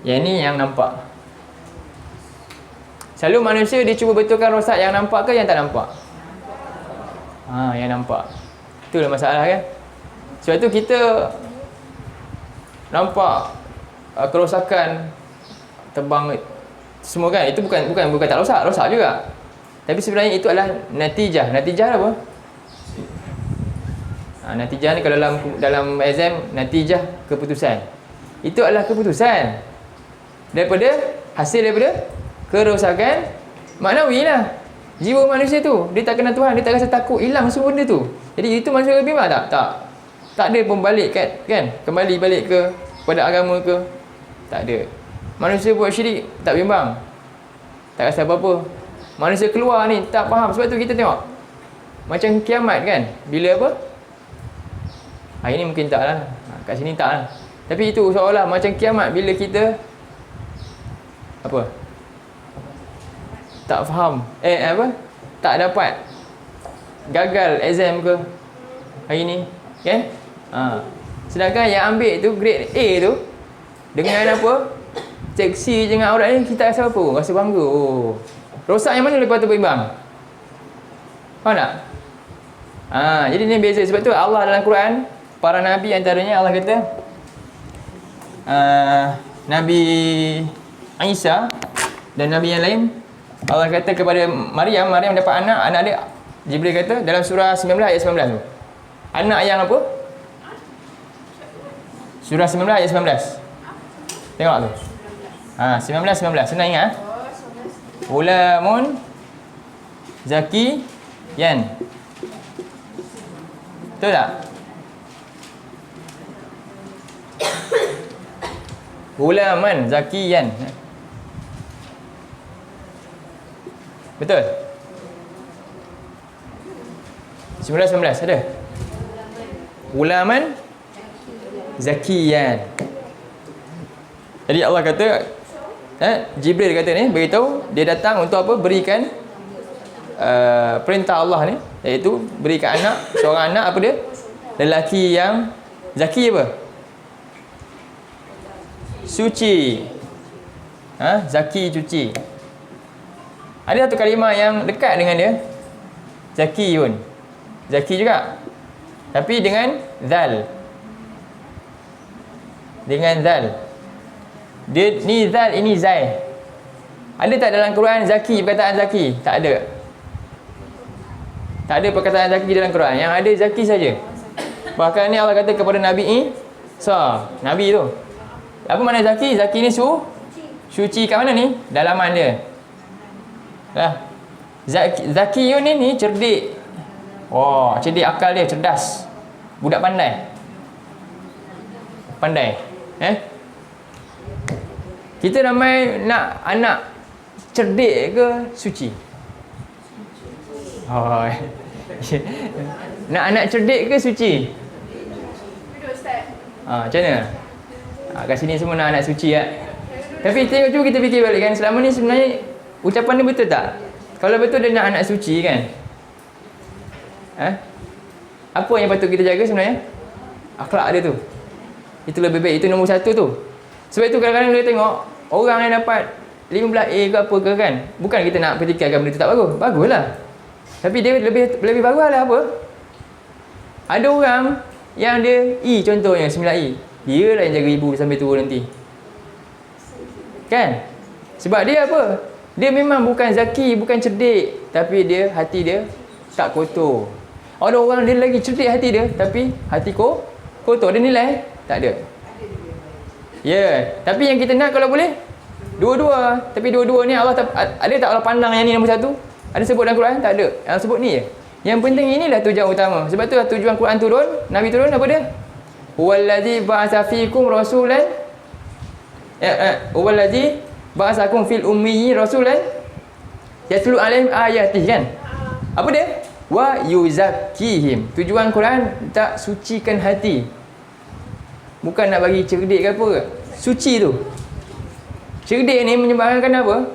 Yang ni yang nampak. Selalu manusia dia cuba betulkan rosak yang nampak ke yang tak nampak? Yang nampak. Itulah masalah kan. Sebab tu kita nampak kerosakan tebang semua kan. Itu bukan tak rosak juga. Tapi sebenarnya itu adalah natijah. Natijah apa? Natijah ni kalau dalam exam, natijah keputusan. Itu adalah keputusan hasil daripada kerosakan maknawi lah. Jiwa manusia tu, dia tak kenal Tuhan, dia tak rasa takut, hilang semua benda tu. Jadi itu manusia bimbang tak? Tak ada pembalik kan? Kembali balik ke pada agama ke? Tak ada. Manusia buat syirik tak bimbang. Tak rasa apa-apa. Manusia keluar ni tak faham. Sebab tu kita tengok macam kiamat kan? Bila apa? Hari ni mungkin tak lah. Kat sini tak lah. Tapi itu seolah macam kiamat bila kita apa? Tak faham. Tak dapat. Gagal exam ke hari ni. Kan? Sedangkan yang ambil tu grade A tu dengan apa? Seksi dengan aurat ni kita rasa apa? Rasa bangga. Oh. Rosak yang mana lepas tu berimbang? Faham tak? Jadi ni beza. Sebab tu Allah dalam Quran, para Nabi antaranya Allah kata Nabi Isa dan Nabi yang lain, Allah kata kepada Maryam dapat anak dia, Jibril kata dalam surah 19 ayat 19 tu. Anak yang apa? Surah 19 ayat 19. Tengok tu. 19. Senang ingat. Ulamun zakiyan. Betul tak? Gulaman zakiyan. Betul? 19 ada? Gulaman zakiyan. Jadi Allah kata, Jibril kata ni, beritahu dia datang untuk apa? Berikan perintah Allah ni, iaitu berikan seorang anak apa dia? Lelaki yang zaki apa? Suci. Zaki, cuci. Ada satu kalimah yang dekat dengan dia. Zaki pun. Zaki juga. Tapi dengan zal. Dengan zal. Dia ni zal, ini zai. Ada tak dalam Quran zaki, perkataan zaki? Tak ada. Tak ada perkataan zaki dalam Quran. Yang ada zaki saja. Bahkan ni Allah kata kepada Nabi Isa, Nabi tu. Apa makna zaki? Zaki ni suci kat mana ni? Dalaman dia. Zaki ni cerdik. Cerdik, akal dia cerdas. Budak pandai. Kita ramai nak anak cerdik ke suci? Nak anak cerdik ke suci? Macam mana? Kat sini semua nak anak suci lah. Tapi cuba kita fikir balik kan, selama ni sebenarnya ucapan ni betul tak? Kalau betul dia nak anak suci kan, apa yang patut kita jaga sebenarnya? Akhlak dia tu. Itu lebih baik. Itu nombor satu tu. Sebab itu kadang-kadang kita tengok orang yang dapat 15A ke apa ke kan, bukan kita nak pertikaikan benda tu tak bagus. Baguslah. Tapi dia lebih bagus lah apa? Ada orang yang dia contohnya 9E. Dia lah yang jaga ibu sampai tua nanti. Kan? Sebab dia apa? Dia memang bukan zaki, bukan cerdik, tapi hati dia tak kotor. Ada orang dia lagi cerdik hati dia, tapi hati kotor, ada nilai? Tak ada. Ya, tapi yang kita nak kalau boleh dua-dua. Tapi dua-dua ni Allah ada tak Allah pandang yang ni nombor satu? Ada sebut dalam Quran? Tak ada. Yang sebut ni je. Yang penting inilah tujuan utama. Sebab tu tujuan Quran turun, Nabi turun apa dia? Huwallazi ba'atsa fikum rasulan huwallazi ba'atsakum fil ummiyyi rasulan yatlu alaihim ayatihi kan? Apa dia? Wa yuzakkihim. Tujuan Quran tak sucikan hati. Bukan nak bagi cerdik ke apa ke? Suci tu. Cerdik ni menyebabkan apa?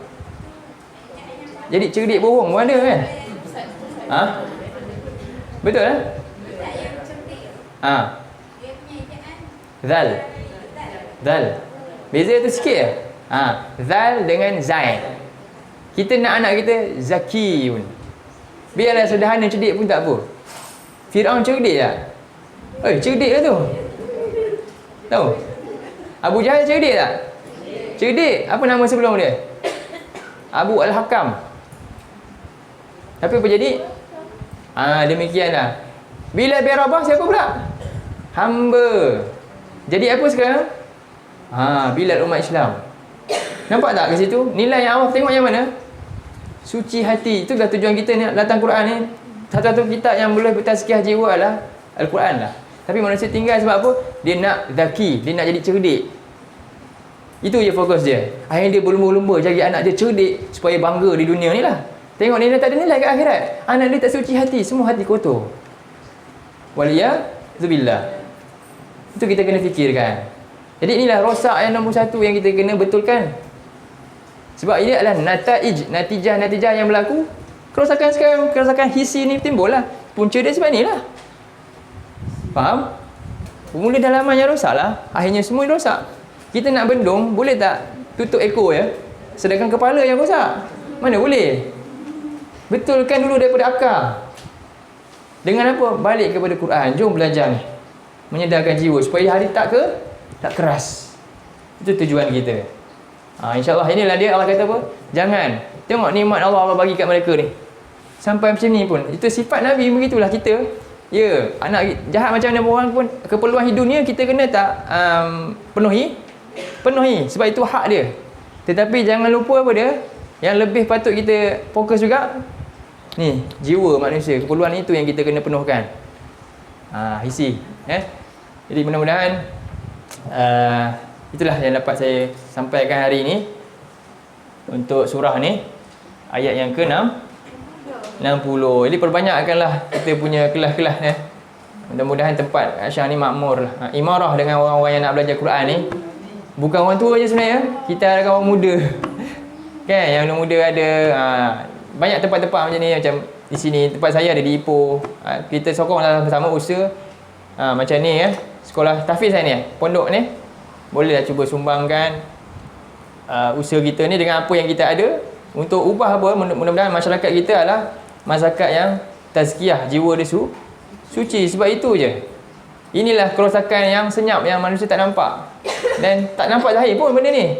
Jadi cerdik bohong pun ada kan? Ha? Betul lah? Ha. Zal. Zal. Beza tu sikit je. Ha. Zal dengan Zain. Kita nak anak kita Zaki pun. Biarlah sederhana cerdik pun tak apa. Fir'aun cerdik tak? Cerdik lah tu. Tahu? Abu Jahal cerdik tak? Cerdik. Apa nama sebelum dia? Abu Al-Hakam. Tapi apa jadi? Demikianlah. Bila Rabah siapa pula? Hamba. Jadi apa sekarang? Bilal umat Islam. Nampak tak ke situ? Nilai yang Allah tengok yang mana? Suci hati. Itulah tujuan kita ni datang Quran ni. Satu-satu kitab yang boleh bertazkiyah jiwa adalah Al-Quran lah. Tapi manusia tinggal sebab apa? Dia nak zaki, dia nak jadi cerdik. Itu je fokus dia. Akhirnya dia berlumba-lumba cari anak dia cerdik supaya bangga di dunia ni lah. Tengok ni tak ada nilai kat akhirat. Anak dia tak suci hati, semua hati kotor. Waliyahzubillah. Itu kita kena fikirkan. Jadi inilah rosak yang nombor satu yang kita kena betulkan. Sebab ini adalah natijah yang berlaku. Kerosakan sekarang, kerosakan hisi ni timbul lah. Punca dia sebab ni lah. Faham? Bermula dalaman yang rosak lah. Akhirnya semua rosak. Kita nak bendung, boleh tak tutup ekor ya? Sedangkan kepala yang rosak. Mana boleh? Betulkan dulu daripada akar. Dengan apa? Balik kepada Quran. Jom belajar ni. Menyedarkan jiwa supaya hari tak keras. Itu tujuan kita. InsyaAllah inilah dia Allah kata apa? Jangan. Tengok nikmat Allah bagi kat mereka ni. Sampai macam ni pun. Itu sifat Nabi, begitulah kita. Ya, anak jahat macam mana orang pun, keperluan hidupnya kita kena tak penuhi. Sebab itu hak dia. Tetapi jangan lupa apa dia? Yang lebih patut kita fokus juga ni, jiwa manusia. Keperluan itu yang kita kena penuhkan. Hisi. Jadi mudah-mudahan itulah yang dapat saya sampaikan hari ini untuk surah ni, ayat yang ke-60. Jadi perbanyakkanlah kita punya kelas-kelas ni. Mudah-mudahan tempat Aisyah ni makmur lah. Imarah dengan orang-orang yang nak belajar Quran ni. Bukan orang tua je sebenarnya. Kita ada orang muda. Kan, yang muda ada banyak tempat-tempat macam ni. Macam di sini, tempat saya ada di Ipoh. Kita sokong sama-sama usaha macam ni ya. Sekolah tahfiz saya ni, pondok ni. Bolehlah cuba sumbangkan usaha kita ni dengan apa yang kita ada untuk ubah apa. Mudah-mudahan masyarakat kita adalah masyarakat yang tazkiyah, jiwa dia suci. Sebab itu je. Inilah kerosakan yang senyap yang manusia tak nampak. Dan tak nampak zahir pun benda ni.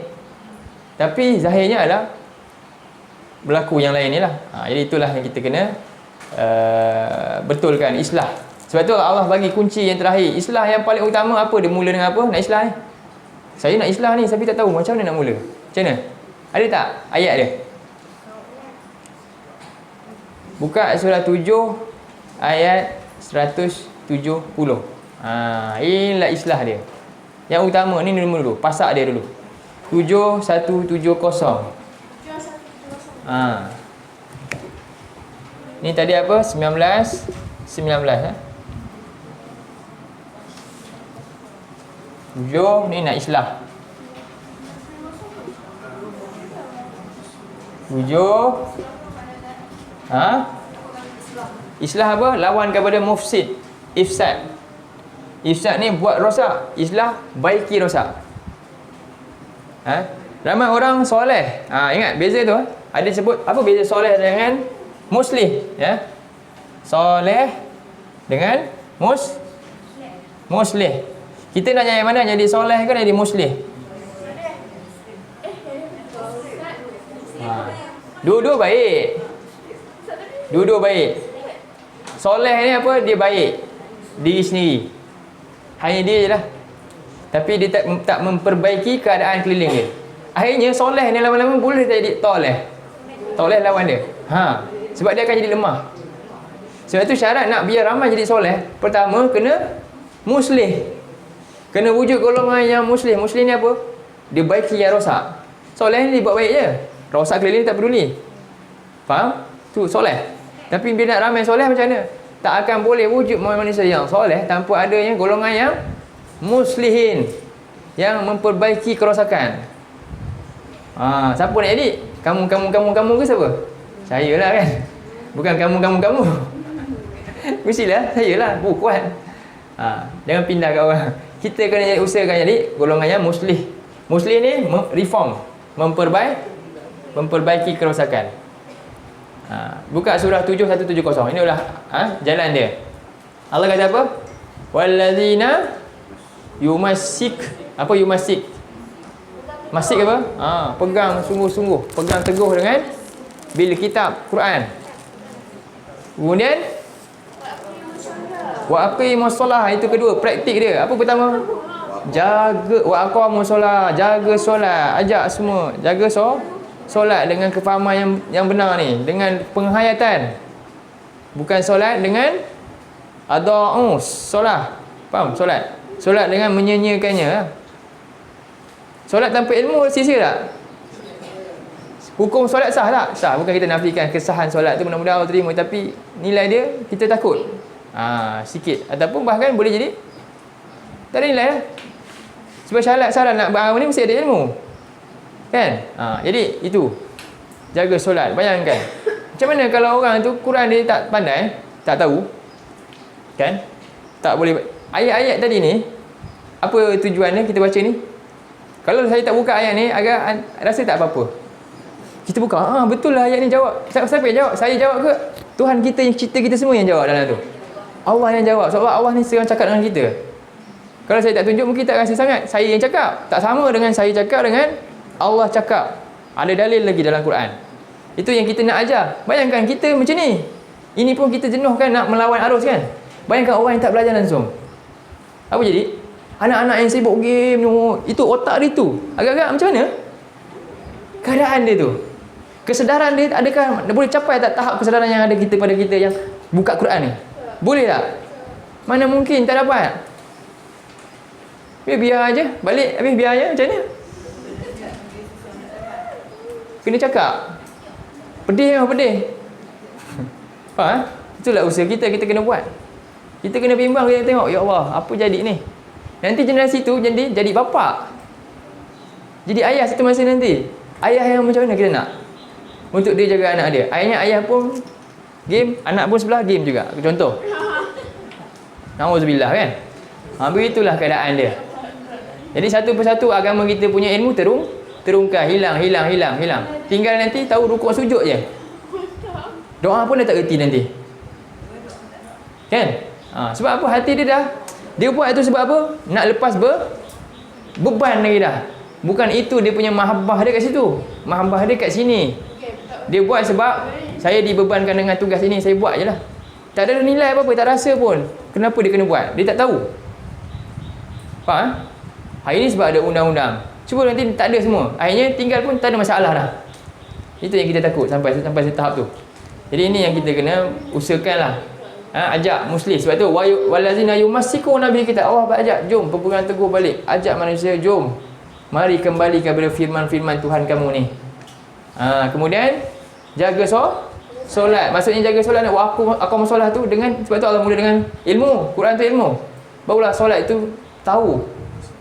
Tapi zahirnya adalah berlaku yang lain ni lah. Jadi itulah yang kita kena betulkan, islah. Sebab tu Allah bagi kunci yang terakhir. Islah yang paling utama apa? Dia mula dengan apa? Nak islah ni. Saya nak islah ni tapi tak tahu macam mana nak mula. Macam mana? Ada tak ayat dia? Buka surah 7 ayat 170. Inilah islah dia. Yang utama ni dulu. Pasak dia dulu. 7170. Ni tadi apa? 19 ni nak islah. 7 Islah apa? Lawan kepada mufsid, ifsad. Ifsad ni buat rosak, islah baiki rosak. Ramai orang soleh. Ingat beza tu. Ada sebut apa beza soleh dengan muslih ya? Soleh dengan muslih. Kita nak yang mana? Jadi soleh ke jadi muslih? Dua-dua baik. Dua-dua baik. Soleh ni apa? Dia baik diri sendiri. Hanya dia je lah. Tapi dia tak memperbaiki keadaan keliling dia. Akhirnya soleh ni lama-lama boleh jadi toleh. Toleh lawan dia. Sebab dia akan jadi lemah. Sebab tu syarat nak biar ramai jadi soleh, pertama kena muslih. Kena wujud golongan yang muslih. Muslih ni apa? Dia baiki yang rosak. Soleh ni buat baik je. Rosak keliling tak peduli. Faham? Tu soleh. Tapi bila nak ramai soleh macam mana? Tak akan boleh wujud manusia yang soleh tanpa adanya golongan yang muslihin, yang memperbaiki kerosakan. Siapa nak jadi? Kamu ke siapa? Saya lah kan. Bukan kamu. Mestilah saya lah. Kuat. Jangan pindah kat orang. Kita kena usahakan jadi golongan yang muslih. Muslih ni reform, memperbaiki kerosakan. Buka surah 7170. Ini ulah jalan dia. Allah kata apa? Wallazina yumassik. Apa yumassik? Masik apa? Pegang sungguh-sungguh, pegang teguh dengan bil kitab Quran. Kemudian wa aqimus solah, itu kedua, praktik dia. Apa pertama? Jaga wa aqamus solah, jaga solat, ajak semua jaga solat dengan kefahaman yang benar ni, dengan penghayatan. Bukan solat dengan solat. Faham? Solat dengan menyanyiakannya. Solat tanpa ilmu sia-sia tak? Hukum solat sah tak? Sah. Bukan kita nafikan kesahan solat tu, mudah-mudahan Allah terima, tapi nilai dia kita takut sikit, ataupun bahkan boleh jadi tak ada nilai lah. Sebab syarat nak beramal ni mesti ada ilmu kan? Jadi itu jaga solat. Bayangkan macam mana kalau orang tu Quran dia tak pandai, tak tahu kan, tak boleh. Ayat-ayat tadi ni apa tujuannya kita baca ni? Kalau saya tak buka ayat ni, agak rasa tak apa-apa. Kita buka, betul lah ayat ni jawab. Siapa yang jawab? Saya jawab ke? Tuhan kita yang cipta kita semua yang jawab dalam tu. Allah yang jawab. Sebab Allah ni sedang cakap dengan kita. Kalau saya tak tunjuk, mungkin tak rasa sangat. Saya yang cakap. Tak sama dengan saya cakap dengan Allah cakap. Ada dalil lagi dalam Quran. Itu yang kita nak ajar. Bayangkan kita macam ni. Ini pun kita jenuh kan nak melawan arus kan. Bayangkan orang yang tak belajar langsung. Apa jadi? Anak-anak yang sibuk game, itu otak dia tu agak-agak macam mana keadaan dia tu? Kesedaran dia, adakah dia boleh capai tak tahap kesedaran yang ada kita pada kita yang buka Quran ni? Boleh tak? Mana mungkin tak dapat. Biar aja, balik habis biar aja. Macam mana? Kena cakap. Pedih. Faham? Itulah usaha kita kena buat. Kita kena bimbang, kita tengok, ya Allah, apa jadi ni? Nanti generasi tu jadi bapa, jadi ayah satu masa nanti. Ayah yang macam mana kita nak untuk dia jaga anak dia? Ayah pun game, anak pun sebelah game juga. Contoh, na'udzubillah kan. Begitulah keadaan dia. Jadi satu persatu agama kita punya ilmu terungkah, hilang. Tinggal nanti tahu rukuk sujud je. Doa pun dah tak erti nanti. Kan? Sebab apa? Hati dia buat itu sebab apa? Nak lepas beban lagi dah. Bukan itu dia punya mahabbah dia kat situ. Mahabbah dia kat sini. Dia buat sebab saya dibebankan dengan tugas ini, saya buat je lah. Tak ada nilai apa-apa, tak rasa pun. Kenapa dia kena buat? Dia tak tahu. Faham? Hari ni sebab ada undang-undang. Cuba nanti tak ada semua. Akhirnya tinggal pun tak ada masalah dah. Itu yang kita takut sampai tahap tu. Jadi ini yang kita kena usahakan lah. Ajak muslim. Sebab tu walazina yumassiku nabi kita, Allah ajak, jom berpegang teguh balik, ajak manusia, jom mari kembali kepada firman-firman Tuhan kamu ni. Kemudian jaga solat. Maksudnya jaga solat ni, aku solat tu dengan, sebab tu Allah mula dengan ilmu. Quran tu ilmu. Barulah solat itu tahu.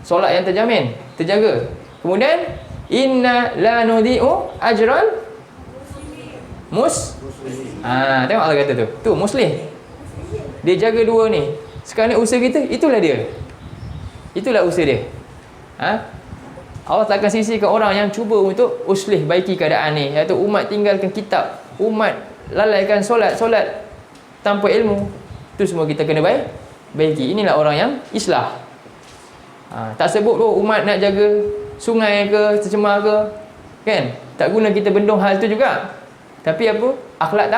Solat yang terjamin, terjaga. Kemudian inna la nudhi'u ajral tengok Allah kata tu muslim. Dia jaga dua ni. Sekarang ni usaha kita, itulah dia. Itulah usaha dia. Allah tak akan sisihkan orang yang cuba untuk uslih, baiki keadaan ni. Iaitu umat tinggalkan kitab, umat lalaikan solat tanpa ilmu. Itu semua kita kena baiki. Inilah orang yang islah. Tak sebut umat nak jaga sungai ke, tercemar ke, kan? Tak guna kita bendung hal tu juga. Tapi apa? Akhlak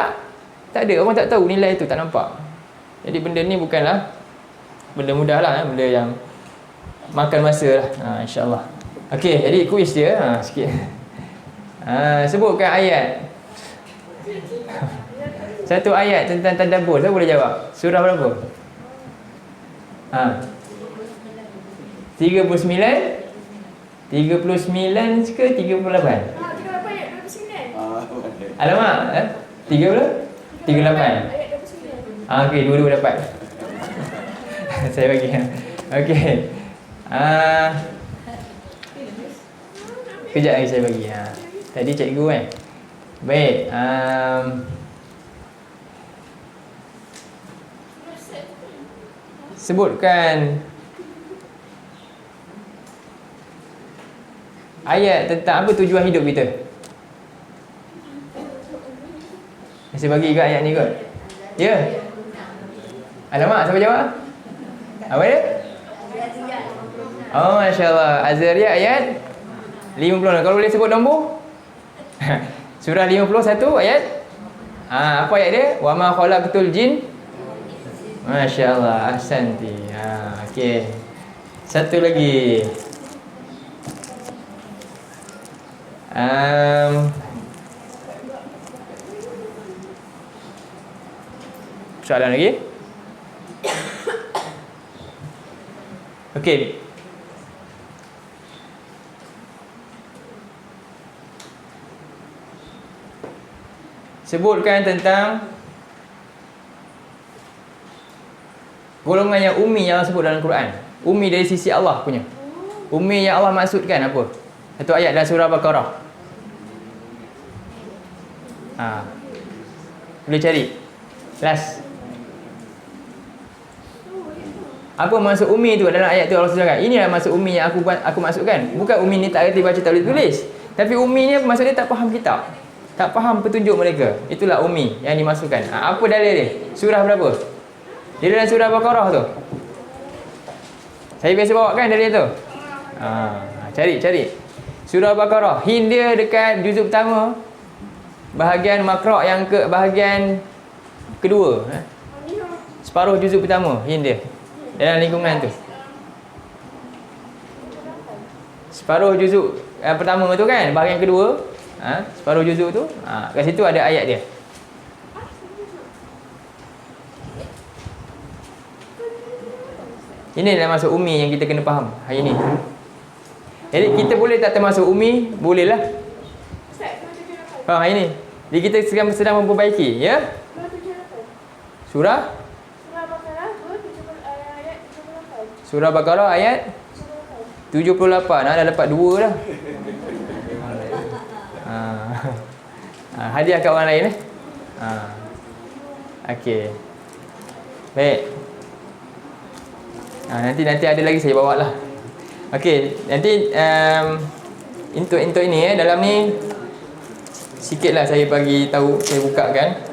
tak ada. Orang tak tahu nilai tu, tak nampak. Jadi benda ni bukanlah benda mudah lah, benda yang makan masa lah. InsyaAllah. Okey, jadi kuis dia sikit. Sebutkan ayat. Satu ayat tentang tadabbur. Siapa boleh jawab? Surah berapa? 39 ke 38? 38 ayat 29. Alamak, 38? Ayat 29. Okey, dua-dua dapat. Saya bagi. Okey. Kejap lagi saya bagi. Tadi cikgu kan. Baik. Sebutkan ayat tentang apa tujuan hidup kita. Saya bagi ke ayat ni kot. Ya. Alamak, siapa jawab? Apa dia? Oh, masya-Allah. Az-Zariyat ayat 50. Kalau boleh sebut nombor. Surah 51 ayat. Apa ayat dia? Wa ma khalaqtul jin. Masya-Allah, ahsanti. Okey. Satu lagi. Soalan lagi? Okey. Sebutkan tentang golongan yang ummi yang Allah sebut dalam Quran. Ummi dari sisi Allah punya. Ummi yang Allah maksudkan apa? Satu ayat dalam surah Baqarah. Boleh cari. Last. Apa maksud ummi tu dalam ayat tu Allah sebutkan? Inilah maksud ummi yang aku maksudkan. Bukan ummi ni tak reti baca, tak boleh tulis. Tapi ummi ni maksud dia tak faham kitab. Tak faham petunjuk mereka. Itulah ummi yang dimasukkan. Apa dalil dia? Surah berapa? Dia dalam surah Baqarah tu. Saya biasa bawakan dalil tu. Cari. Surah Baqarah. Hin dia dekat juzuk pertama. Bahagian makra' yang bahagian kedua. Separuh juzuk pertama. Hin dia. Dalam lingkungan tu. Separuh juzuk pertama tu kan. Bahagian kedua. Separuh juzuk tu. Kat situ ada ayat dia. Inilah masuk ummi yang kita kena faham hari ni. Jadi kita boleh tak termasuk ummi? Bolehlah. Faham hari ni? Jadi kita sedang memperbaiki, ya? Surah? Surah Baqarah ayat 78. Dah dapat 2 dah. Hadiah kat orang lain Okey. Baik. Nanti ada lagi saya bawa lah. Okey, nanti untuk ini dalam ni sikitlah saya bagi tahu, saya bukakan.